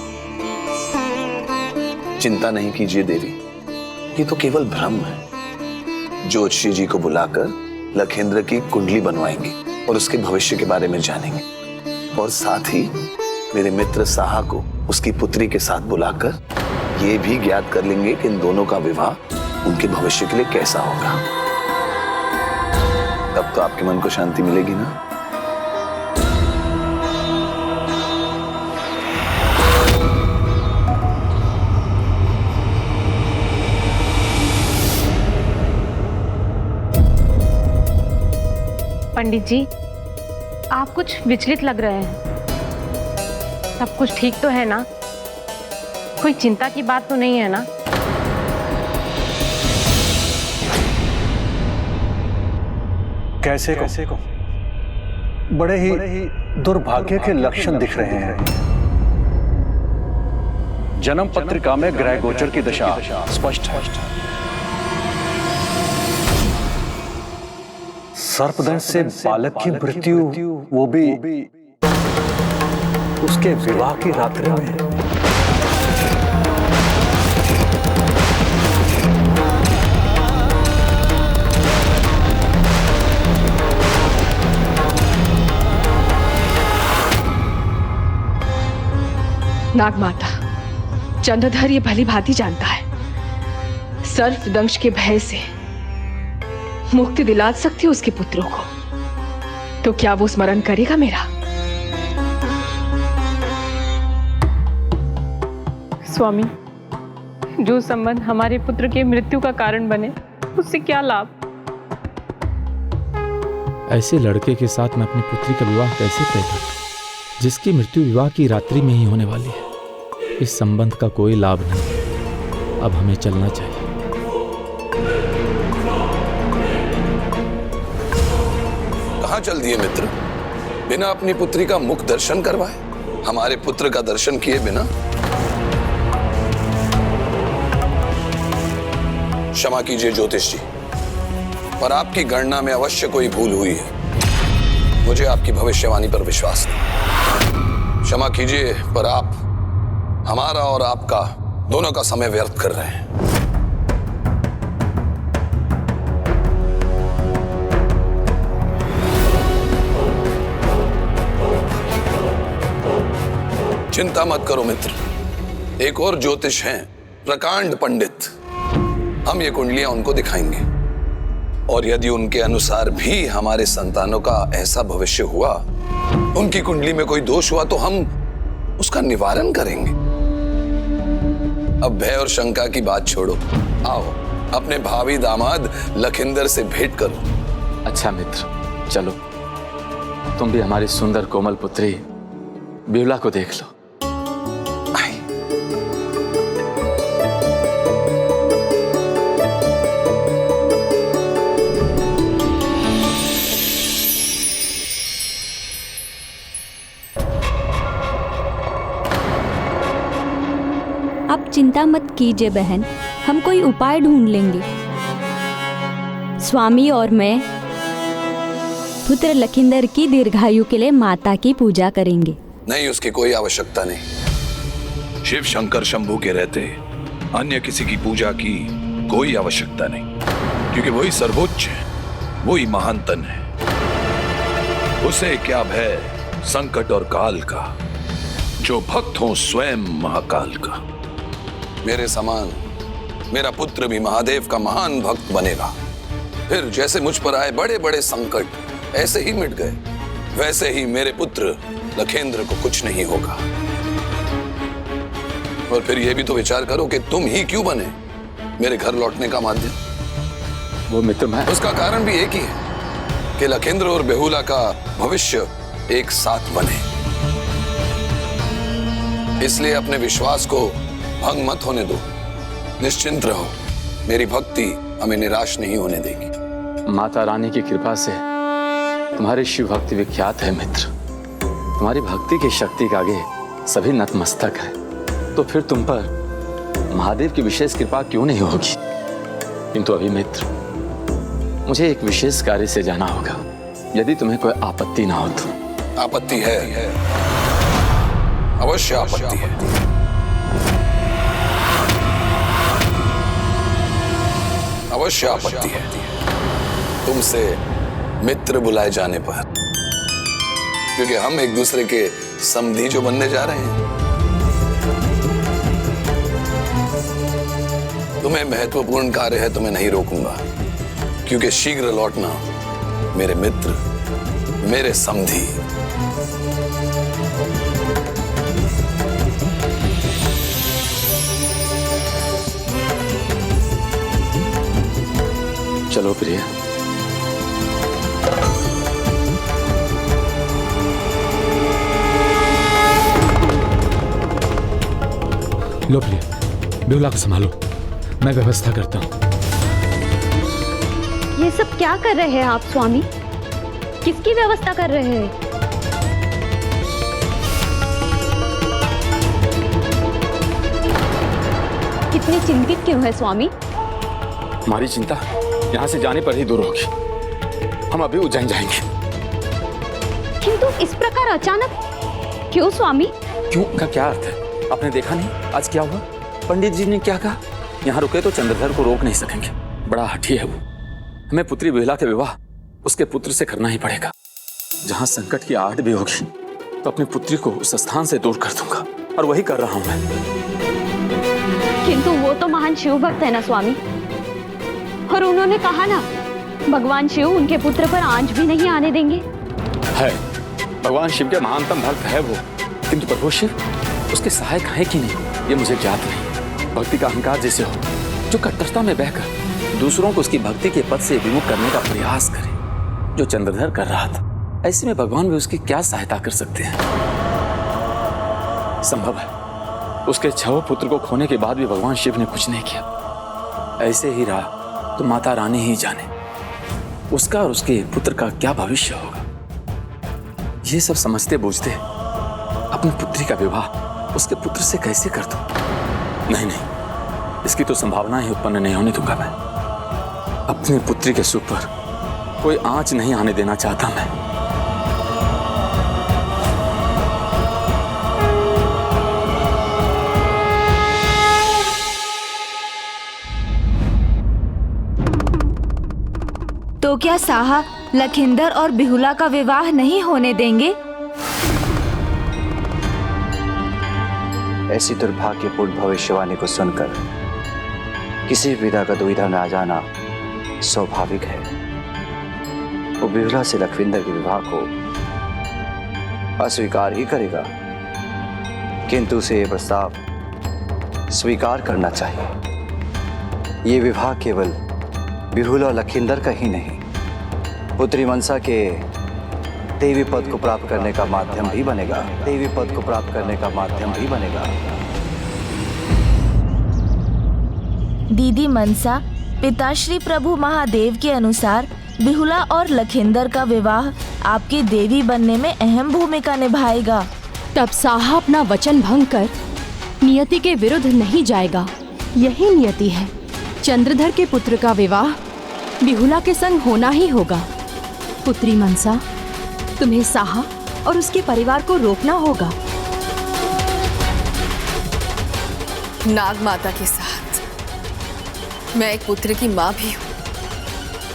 चिंता नहीं कीजिए देवी, ये तो केवल भ्रम है। ज्योतिषी जी को बुलाकर लखेंद्र की कुंडली बनवाएंगे और उसके भविष्य के बारे में जानेंगे, और साथ ही मेरे मित्र साहा को उसकी पुत्री के साथ बुलाकर ये भी ज्ञात कर लेंगे कि इन दोनों का विवाह उनके भविष्य के लिए कैसा होगा। तब तो आपके मन को शांति मिलेगी ना। पंडित जी, आप कुछ विचलित लग रहे हैं। सब कुछ ठीक तो है ना? कोई चिंता की बात तो नहीं है ना? कैसे को बड़े ही दुर्भाग्य के लक्षण दिख रहे हैं। जन्म पत्रिका में ग्रह गोचर की दशा स्पष्ट है। सर्पदंश से बालक की मृत्यु, वो भी उसके विवाह की रात्रि में। नागमाता, चंद्रधर ये भली भांति जानता है सर्पदंश के भय से मुक्ति दिला सकती है उसके पुत्रों को, तो क्या वो स्मरण करेगा मेरा? स्वामी, जो संबंध हमारे पुत्र के मृत्यु का कारण बने, उससे क्या लाभ? ऐसे लड़के के साथ मैं अपनी पुत्री का विवाह कैसे तय करूं, जिसकी मृत्यु विवाह की रात्रि में ही होने वाली है? इस संबंध का कोई लाभ नहीं। अब हमें चलना चाहिए। कहां चल दिए मित्र? बिना अपनी पुत्री का मुख दर्शन करवाए, हमारे पुत्र का दर्शन किए बिना? क्षमा कीजिए ज्योतिष जी, पर आपकी गणना में अवश्य कोई भूल हुई है। मुझे आपकी भविष्यवाणी पर विश्वास नहीं। क्षमा कीजिए, पर आप हमारा और आपका दोनों का समय व्यर्थ कर रहे हैं। चिंता मत करो मित्र, एक और ज्योतिष हैं प्रकांड पंडित, हम ये कुंडलियां उनको दिखाएंगे, और यदि उनके अनुसार भी हमारे संतानों का ऐसा भविष्य हुआ, उनकी कुंडली में कोई दोष हुआ, तो हम उसका निवारण करेंगे। अब भय और शंका की बात छोड़ो, आओ अपने भावी दामाद लखिंदर से भेंट करो। अच्छा मित्र, चलो तुम भी हमारी सुंदर कोमल पुत्री ब्यूला को देख लो। आप चिंता मत कीजिए बहन, हम कोई उपाय ढूंढ लेंगे। स्वामी और मैं पुत्र लखिंदर की दीर्घायु के लिए माता की पूजा करेंगे। नहीं, उसकी कोई आवश्यकता नहीं। शिव शंकर शंभू के रहते अन्य किसी की पूजा की कोई आवश्यकता नहीं, क्योंकि वही सर्वोच्च है, वही महानतन है। उसे क्या भय संकट और काल का, जो भक्त हो स्वयं महाकाल का। मेरे समान मेरा पुत्र भी महादेव का महान भक्त बनेगा। फिर जैसे मुझ पर आए बड़े बड़े संकट ऐसे ही मिट गए, वैसे ही मेरे पुत्र लखेंद्र को कुछ नहीं होगा। और फिर यह भी तो विचार करो कि तुम ही क्यों बने मेरे घर लौटने का माध्यम। वो मित्र मैं, उसका कारण भी एक ही है कि लखेंद्र और बेहुला का भविष्य एक साथ बने। इसलिए अपने विश्वास को भंग मत होने दो, निश्चिंत रहो, मेरी भक्ति हमें निराश नहीं होने देगी। माता रानी की कृपा से तुम्हारी शिव भक्ति विख्यात है मित्र। तुम्हारी भक्ति की शक्ति के आगे सभी नतमस्तक है। तो फिर तुम पर महादेव की विशेष कृपा क्यों नहीं होगी? किंतु अभी मित्र, मुझे एक विशेष कार्य से जाना होगा, यदि तुम्हें कोई आपत्ति ना हो तो। आपत्ति है, अवश्य आपत्ति है। अवश्य आपत्ति है तुमसे मित्र बुलाए जाने पर, क्योंकि हम एक दूसरे के समधी जो बनने जा रहे हैं। तुम्हें महत्वपूर्ण कार्य है तो मैं नहीं रोकूंगा, क्योंकि शीघ्र लौटना मेरे मित्र, मेरे समधी। चलो प्रिय। लो प्रिय, बेहुला को संभालो, मैं व्यवस्था करता हूँ। ये सब क्या कर रहे हैं आप स्वामी? किसकी व्यवस्था कर रहे हैं? कितने चिंतित क्यों है स्वामी? हमारी चिंता यहाँ से जाने पर ही दूर होगी। हम अभी उज्जैन जाएंगे। किंतु इस प्रकार अचानक क्यों स्वामी? क्यों का क्या अर्थ है? आपने देखा नहीं आज क्या हुआ? पंडित जी ने क्या कहा? यहाँ रुके तो चंद्रधर को रोक नहीं सकेंगे। बड़ा हठी है वो। हमें पुत्री बेहुला के विवाह उसके पुत्र से करना ही पड़ेगा। जहाँ संकट की आहट भी होगी तो अपनी पुत्री को उस स्थान से दूर कर दूंगा, और वही कर रहा हूँ मैं। किंतु वो तो महान शिव भक्त है ना स्वामी, और उन्होंने कहा ना भगवान शिव उनके पुत्र पर आंच भी नहीं आने देंगे। है, भगवान शिव के महानतम भक्त है वो, किंतु प्रभु शिव उसके सहायक है कि नहीं ये मुझे ज्ञात नहीं। भक्ति का अहंकार जैसे हो, जो कट्टरता में बहकर दूसरों को उसकी भक्ति के पद से विमुख करने का प्रयास करे, जो चंद्रधर कर रहा था, ऐसे में भगवान भी उसकी क्या सहायता कर सकते हैं? संभव है उसके 6 पुत्र को खोने के बाद भी भगवान शिव ने कुछ नहीं किया। ऐसे ही रहा तो माता रानी ही जाने उसका और उसके पुत्र का क्या भविष्य होगा। ये सब समझते बूझते अपनी पुत्री का विवाह उसके पुत्र से कैसे कर दूं? नहीं नहीं, इसकी तो संभावना ही उत्पन्न नहीं होने दूंगा मैं। अपनी पुत्री के सुख पर कोई आंच नहीं आने देना चाहता मैं। तो क्या साहा लखिंदर और बिहुला का विवाह नहीं होने देंगे? ऐसी दुर्भाग्यपूर्ण भविष्यवाणी को सुनकर किसी विधा का दुविधा में आ जाना स्वाभाविक है। वो बिहुला से लखविंदर के विवाह को अस्वीकार ही करेगा, किंतु उसे यह प्रस्ताव स्वीकार करना चाहिए। ये विवाह केवल बिहुला और लखिंदर का ही नहीं, पुत्री मनसा के देवी पद को प्राप्त करने का माध्यम भी बनेगा। देवी पद को प्राप्त करने का माध्यम भी बनेगा। दीदी मनसा, पिताश्री प्रभु महादेव के अनुसार बिहुला और लखिंदर का विवाह आपकी देवी बनने में अहम भूमिका निभाएगा। तब साहा अपना वचन भंग कर नियति के विरुद्ध नहीं जाएगा। यही नियति है। चंद्रधर के पुत्र का विवाह बिहुला के संग होना ही होगा। पुत्री मनसा, तुम्हें साहा और उसके परिवार को रोकना होगा। नाग माता के साथ मैं एक पुत्र की माँ भी हूँ,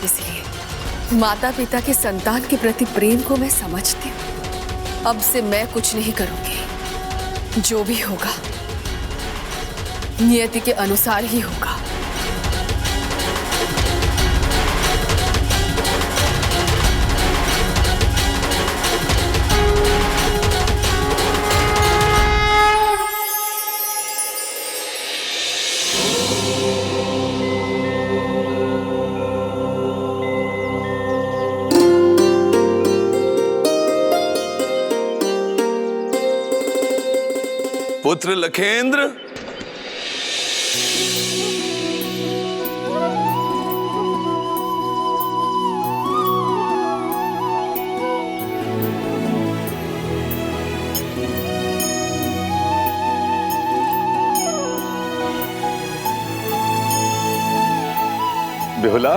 इसलिए माता पिता के संतान के प्रति प्रेम को मैं समझती हूँ। अब से मैं कुछ नहीं करूँगी, जो भी होगा नियति के अनुसार ही होगा। पुत्र लखेंद्र, बिहुला,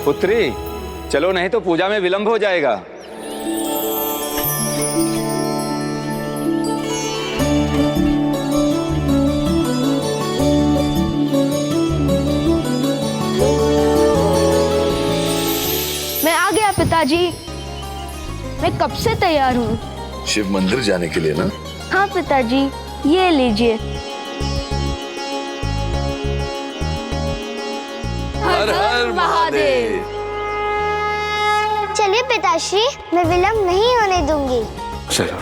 पुत्री, चलो नहीं तो पूजा में विलंब हो जाएगा। मैं आ गया पिताजी। मैं कब से तैयार हूँ। शिव मंदिर जाने के लिए ना? हाँ पिताजी, ये लीजिए। हर हर महादेव। चलिए पिताश्री, मैं विलंब नहीं होने दूंगी। चलो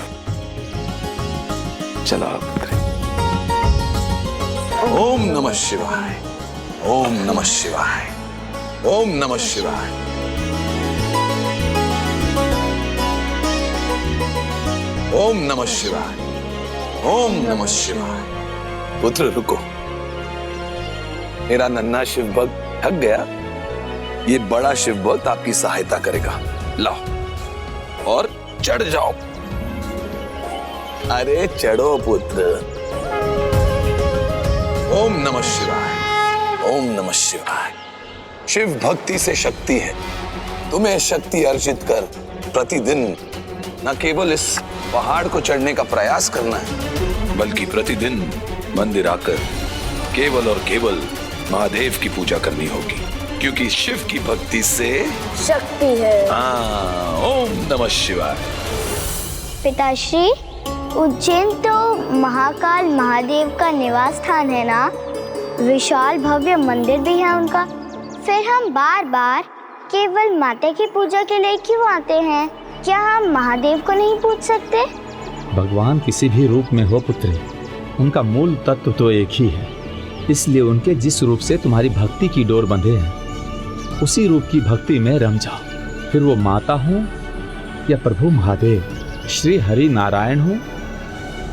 चलो पुत्री। ओम नमः शिवाय, ओम नमः शिवाय, ओम नमः शिवाय। ओम नमः शिवाय, ओम नमः शिवाय। पुत्र रुको, मेरा नन्हा शिव भक्त थक गया। ये बड़ा शिव भक्त आपकी सहायता करेगा। लाओ और चढ़ जाओ। अरे चढ़ो पुत्र। ओम नमः शिवाय, ओम नमः शिवाय। शिव भक्ति से शक्ति है। तुम्हें शक्ति अर्जित कर प्रतिदिन न केवल इस पहाड़ को चढ़ने का प्रयास करना है, बल्कि प्रतिदिन मंदिर आकर केवल और केवल महादेव की पूजा करनी होगी, क्योंकि शिव की भक्ति से शक्ति है। ओम नमः शिवाय। पिताश्री, उज्जैन तो महाकाल महादेव का निवास स्थान है ना? विशाल भव्य मंदिर भी है उनका। फिर हम बार बार केवल माता की पूजा के लिए क्यों आते हैं? क्या हम महादेव को नहीं पूज सकते? भगवान किसी भी रूप में हो पुत्री, उनका मूल तत्व तो एक ही है। इसलिए उनके जिस रूप से तुम्हारी भक्ति की डोर बंधे हैं, उसी रूप की भक्ति में रम जाओ। फिर वो माता हो या प्रभु महादेव, श्री हरि नारायण हो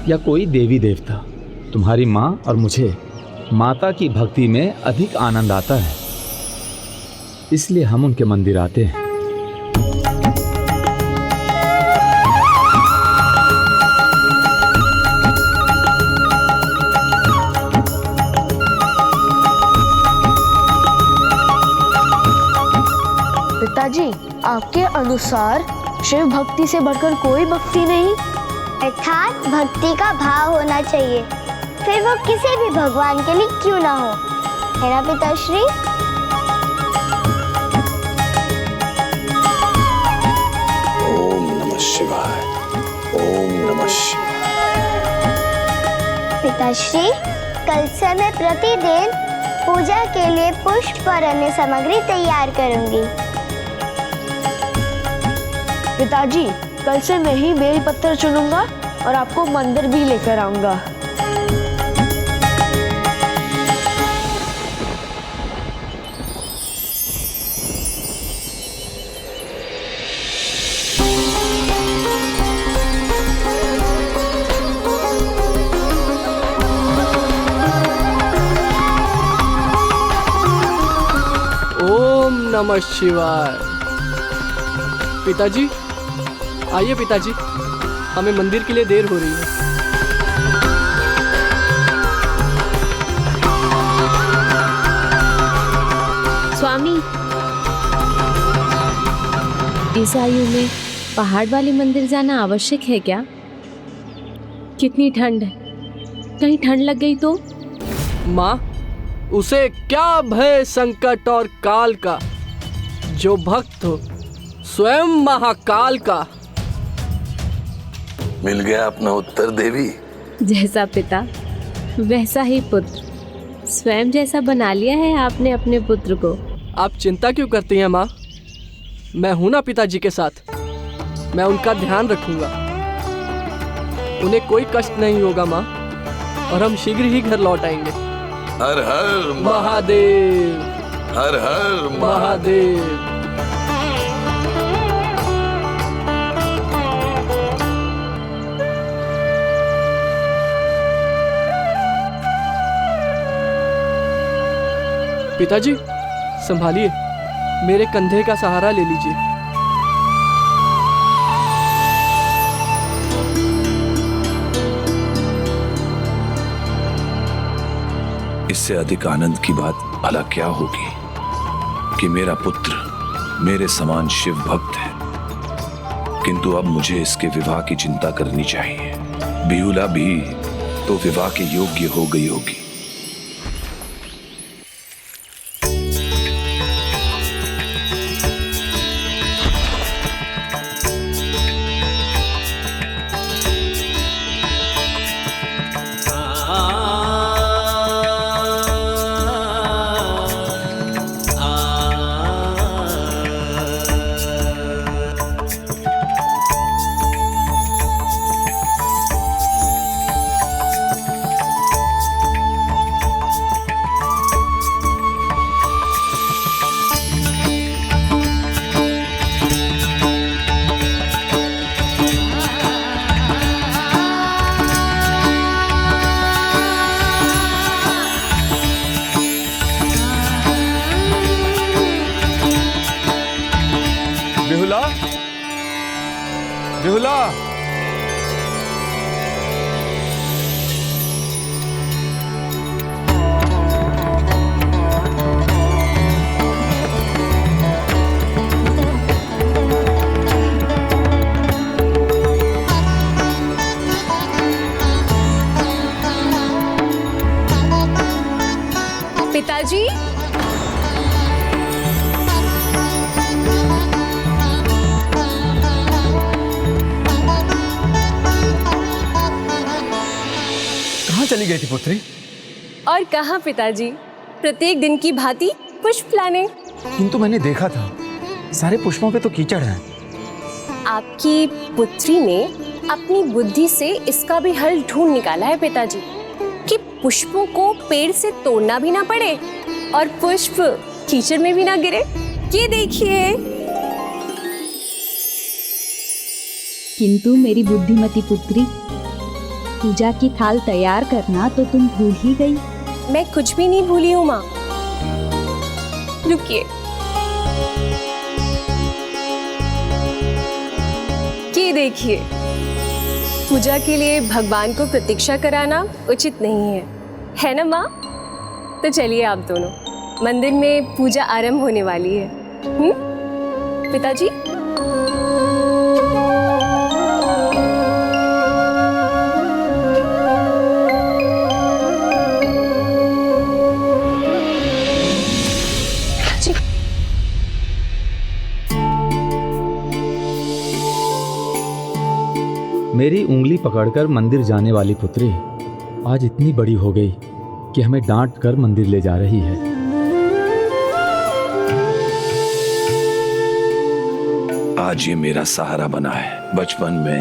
या कोई देवी देवता, तुम्हारी माँ और मुझे माता की भक्ति में अधिक आनंद आता है। इसलिए हम उनके मंदिर आते हैं। पिताजी, आपके अनुसार शिव भक्ति से बढ़कर कोई भक्ति नहीं? अर्थात भक्ति का भाव होना चाहिए, फिर वो किसी भी भगवान के लिए क्यों ना हो, है ना पिताश्री? ओम नमः शिवाय, ओम नमः शिवाय। पिताश्री, कल से मैं प्रतिदिन पूजा के लिए पुष्प और अन्य सामग्री तैयार करूंगी। पिताजी, कल से मैं ही बेल पत्थर चुनूंगा और आपको मंदिर भी लेकर आऊंगा। ओम नमः शिवाय। पिताजी, आइए पिताजी, हमें मंदिर के लिए देर हो रही है। स्वामी, इस आयु में पहाड़ वाले मंदिर जाना आवश्यक है क्या? कितनी ठंड है, कहीं ठंड लग गई तो? माँ, उसे क्या भय संकट और काल का, जो भक्त हो स्वयं महाकाल का। मिल गया अपना उत्तर देवी। जैसा पिता वैसा ही पुत्र, स्वयं जैसा बना लिया है आपने अपने पुत्र को। आप चिंता क्यों करती हैं माँ? मैं हूं ना पिताजी के साथ, मैं उनका ध्यान रखूंगा। उन्हें कोई कष्ट नहीं होगा माँ, और हम शीघ्र ही घर लौट आएंगे। हर हर महादेव, हर हर महादेव। पिताजी, संभालिए, मेरे कंधे का सहारा ले लीजिए। इससे अधिक आनंद की बात भला क्या होगी? कि मेरा पुत्र मेरे समान शिव भक्त है, किंतु अब मुझे इसके विवाह की चिंता करनी चाहिए। बिहुला भी तो विवाह के योग्य हो गई होगी। बिहुला, बिहुला, पिताजी, कहाँ चली गई थी पुत्री? और कहाँ पिताजी, प्रत्येक दिन की भांति पुष्प लाने। किंतु मैंने देखा था सारे पुष्पों पे तो कीचड़ है। आपकी पुत्री ने अपनी बुद्धि से इसका भी हल ढूंढ निकाला है पिताजी, कि पुष्पों को पेड़ से तोड़ना भी ना पड़े और पुष्प कीचड़ में भी ना गिरे। ये देखिए। किंतु मेरी बुद्धिमती पुत्री, पूजा की थाल तैयार करना तो तुम भूल ही गई। मैं कुछ भी नहीं भूली हूँ माँ। रुकिए, ये देखिए, पूजा के लिए भगवान को प्रतीक्षा कराना उचित नहीं है ना माँ? तो चलिए आप दोनों, मंदिर में पूजा आरंभ होने वाली है। पिताजी? मेरी उंगली पकड़कर मंदिर जाने वाली पुत्री आज इतनी बड़ी हो गई कि हमें डांट कर मंदिर ले जा रही है। आज ये मेरा सहारा बना है। बचपन में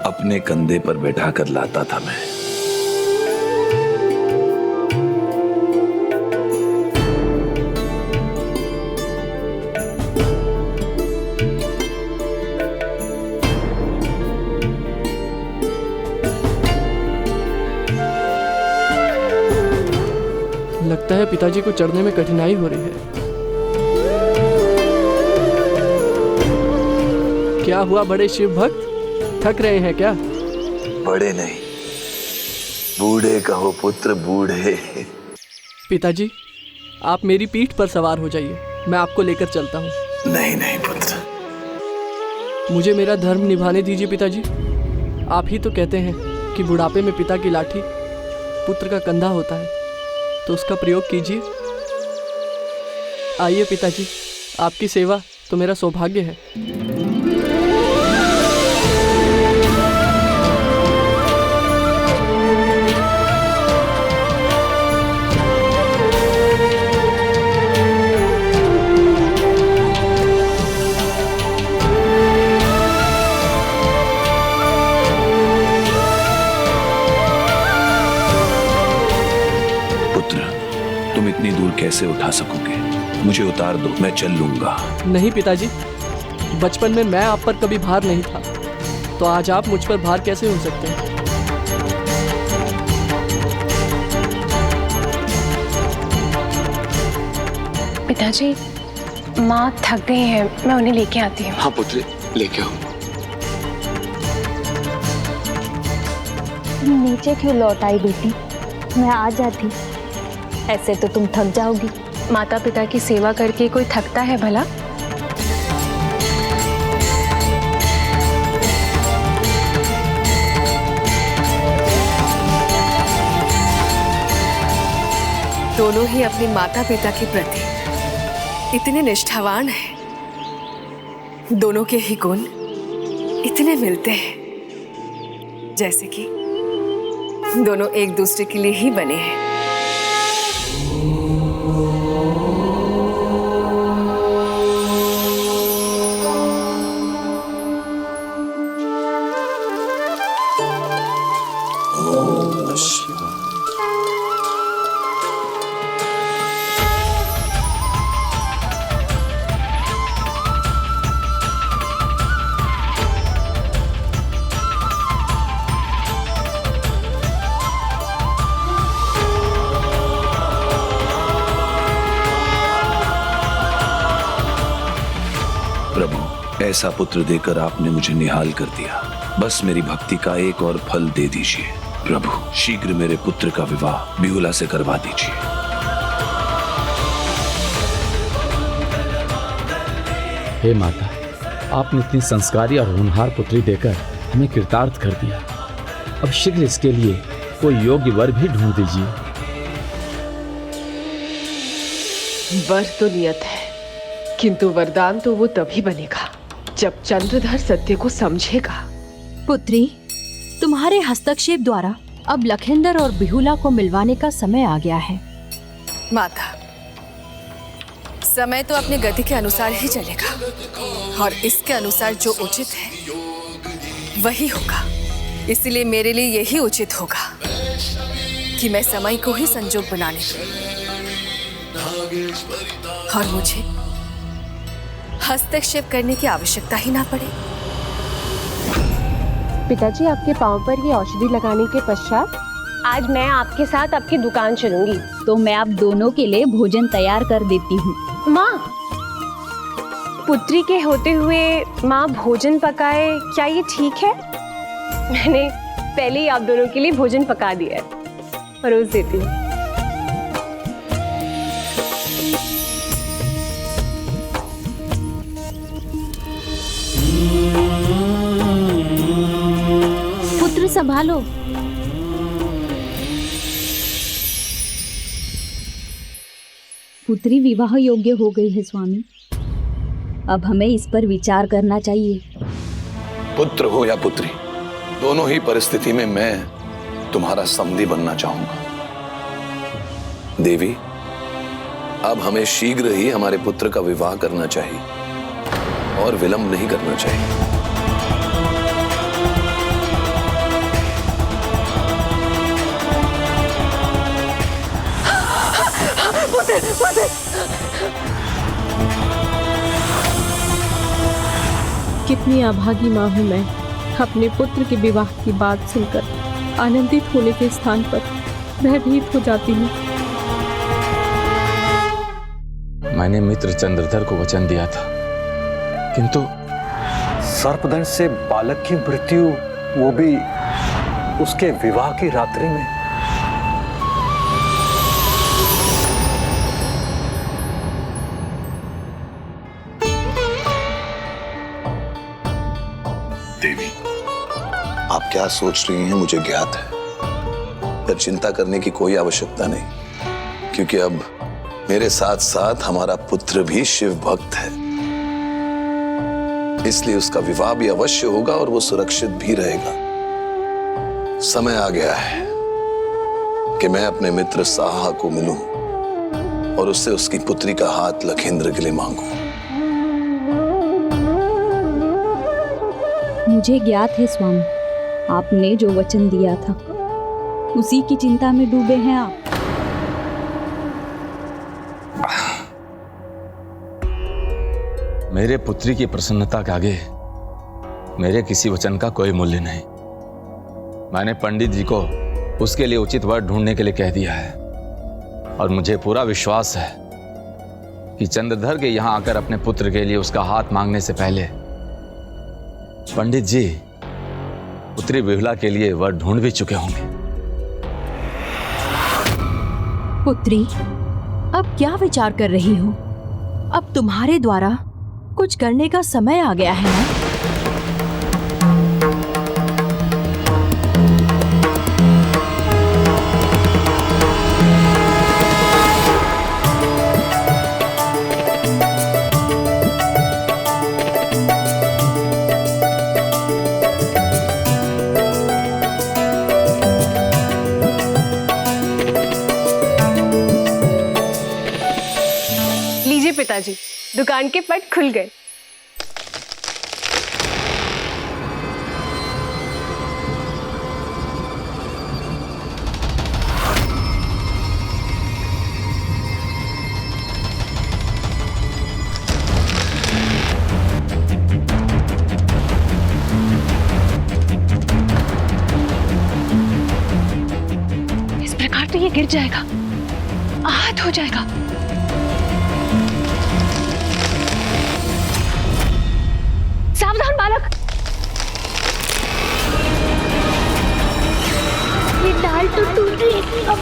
अपने कंधे पर बैठा कर लाता था मैं। लगता है पिताजी को चढ़ने में कठिनाई हो रही है। क्या हुआ बड़े शिव भक्त, थक रहे हैं क्या? बड़े नहीं, बूढ़े कहो पुत्र, बूढ़े। पिताजी, आप मेरी पीठ पर सवार हो जाइए, मैं आपको लेकर चलता हूँ। नहीं नहीं पुत्र, मुझे मेरा धर्म निभाने दीजिए पिताजी। आप ही तो कहते हैं कि बुढ़ापे में पिता की लाठी पुत्र का कंधा होता है, तो उसका प्रयोग कीजिए। आइए पिताजी, आपकी सेवा तो मेरा सौभाग्य है। तुम इतनी दूर कैसे उठा सकोगे? मुझे उतार दो, मैं चल लूंगा। नहीं पिताजी, बचपन में मैं आप पर कभी भार नहीं था, तो आज आप मुझ पर भार कैसे हो सकते हैं? पिताजी, माँ थक गई हैं, मैं उन्हें लेके आती हूँ। हाँ पुत्री, लेके आओ। नीचे क्यों लौट आई बेटी? मैं आ जाती, ऐसे तो तुम थक जाओगी। माता पिता की सेवा करके कोई थकता है भला? दोनों ही अपने माता पिता के प्रति इतने निष्ठावान हैं। दोनों के ही गुण इतने मिलते हैं जैसे कि दोनों एक दूसरे के लिए ही बने हैं। प्रभु, ऐसा पुत्र देकर आपने मुझे निहाल कर दिया। बस मेरी भक्ति का एक और फल दे दीजिए। प्रभु, शीघ्र मेरे पुत्र का विवाह बिहुला से करवा दीजिए। हे माता, आपने इतनी संस्कारी और होनहार पुत्री देकर हमें कृतार्थ कर दिया। अब शीघ्र इसके लिए कोई योग्य वर भी ढूंढ दीजिए। वर तो नियत है, किंतु वरदान तो वो तभी बनेगा जब चंद्रधर सत्य को समझेगा। पुत्री, तुम्हारे हस्तक्षेप द्वारा अब लखिंदर और बिहुला को मिलवाने का समय आ गया है। माता, समय तो अपने गति के अनुसार ही चलेगा और इसके अनुसार जो उचित है वही होगा। इसलिए मेरे लिए यही उचित होगा कि मैं समय को ही संजोग बनाने और मुझे हस्तक्षेप करने की आवश्यकता ही ना पड़े। पिताजी, आपके पाँव पर ये औषधि लगाने के पश्चात आज मैं आपके साथ आपकी दुकान चलूंगी। तो मैं आप दोनों के लिए भोजन तैयार कर देती हूँ। माँ, पुत्री के होते हुए माँ भोजन पकाए, क्या ये ठीक है? मैंने पहले ही आप दोनों के लिए भोजन पका दिया है, परोस देती हूँ। पुत्र संभालो। पुत्री विवाह योग्य हो गई है स्वामी। अब हमें इस पर विचार करना चाहिए। पुत्र हो या पुत्री, दोनों ही परिस्थिति में मैं तुम्हारा समधी बनना चाहूंगा। देवी, अब हमें शीघ्र ही हमारे पुत्र का विवाह करना चाहिए और विलंब नहीं करना चाहिए। कितनी अभागी माँ हूँ मैं, अपने पुत्र के विवाह की बात सुनकर आनंदित होने के स्थान पर भयभीत हो जाती हूँ। मैंने मित्र चंद्रधर को वचन दिया था, किंतु सर्पदंश से बालक की मृत्यु, वो भी उसके विवाह की रात्रि में। देवी, आप क्या सोच रही हैं मुझे ज्ञात है, पर चिंता करने की कोई आवश्यकता नहीं, क्योंकि अब मेरे साथ साथ हमारा पुत्र भी शिव भक्त है। इसलिए उसका विवाह भी अवश्य होगा और वो सुरक्षित भी रहेगा। समय आ गया है कि मैं अपने मित्र साहा को मिलूं और उससे उसकी पुत्री का हाथ लखेंद्र के लिए मांगूं। मुझे ज्ञात है स्वामी, आपने जो वचन दिया था उसी की चिंता में डूबे हैं आप। मेरे पुत्री की प्रसन्नता के आगे मेरे किसी वचन का कोई मूल्य नहीं। मैंने पंडित जी को उसके लिए उचित वर ढूंढने के लिए कह दिया है और मुझे पूरा विश्वास है कि चंद्रधर के यहां आकर अपने पुत्र के लिए उसका हाथ मांगने से पहले पंडित जी पुत्री बिहुला के लिए वर ढूंढ भी चुके होंगे। पुत्री, अब क्या विचार कर रही हो? अब तुम्हारे द्वारा कुछ करने का समय आ गया है ना? लीजिए पिताजी, दुकान के पट खुल गए। इस प्रकार तो ये गिर जाएगा, आहत हो जाएगा। सावधान बालक, ये डाल तो टूट गई। अब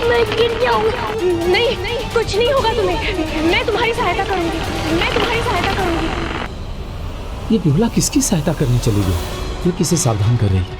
मैं गिर जाऊंगा। नहीं नहीं, कुछ नहीं होगा तुम्हें। मैं तुम्हारी सहायता करूंगी, मैं तुम्हारी सहायता करूंगी। ये बिहुला किसकी सहायता करने चली गई? ये किसे सावधान कर रही है?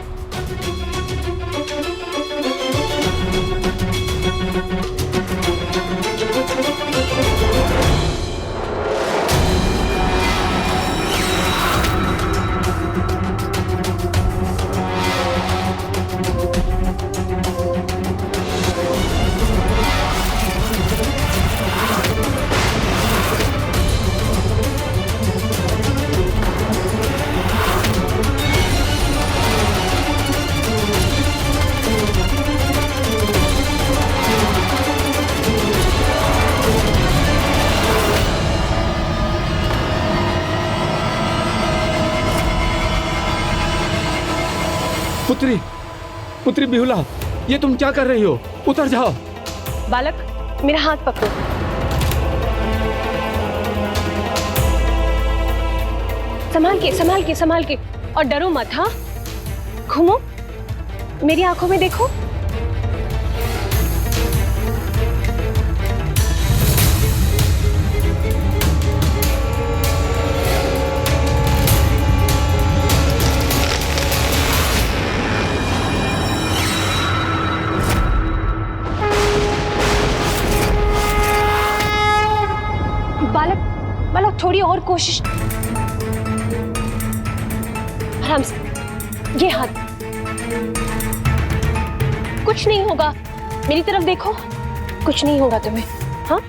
पुत्री, पुत्री बिहुला, ये तुम क्या कर रही हो? उतर जाओ। बालक, मेरा हाथ पकड़ो। संभाल के संभाल के, और डरो मत। हाँ, घूमो, मेरी आंखों में देखो। बालक, थोड़ी और कोशिश। आराम से, ये हाथ। कुछ नहीं होगा, मेरी तरफ देखो, कुछ नहीं होगा तुम्हें। हाँ,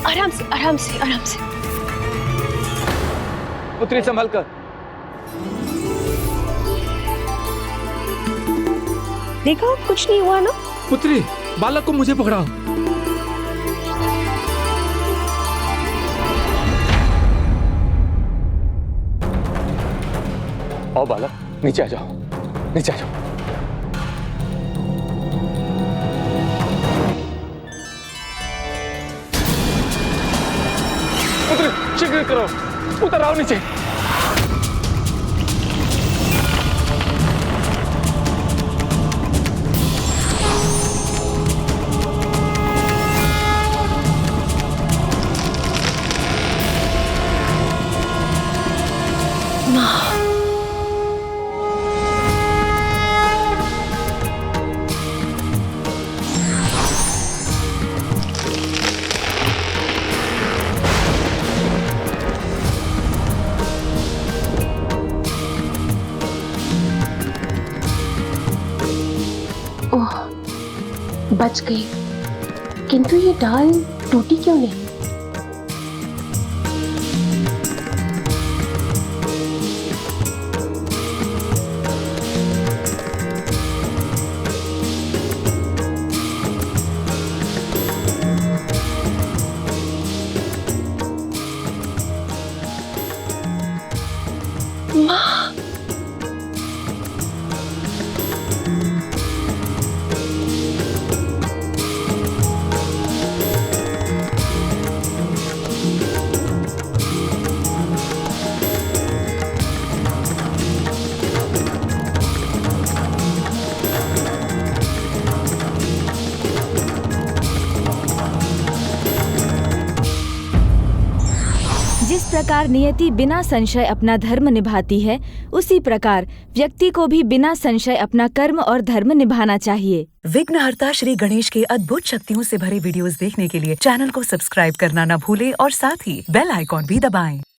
आराम से आराम से आराम से। पुत्री संभल कर। देखो, कुछ नहीं हुआ ना? पुत्री, बालक को मुझे पकड़ाओ। आओ बालक, नीचे आ जाओ, नीचे आ जाओ। पुत्री, शीघ्र करो, उतर आओ नीचे। ओह, बच गई। किंतु ये डाल टूटी क्यों नहीं? माँ, प्रकार नियति बिना संशय अपना धर्म निभाती है, उसी प्रकार व्यक्ति को भी बिना संशय अपना कर्म और धर्म निभाना चाहिए। विघ्नहर्ता श्री गणेश के अद्भुत शक्तियों से भरे वीडियोस देखने के लिए चैनल को सब्सक्राइब करना न भूलें और साथ ही बेल आइकॉन भी दबाएं।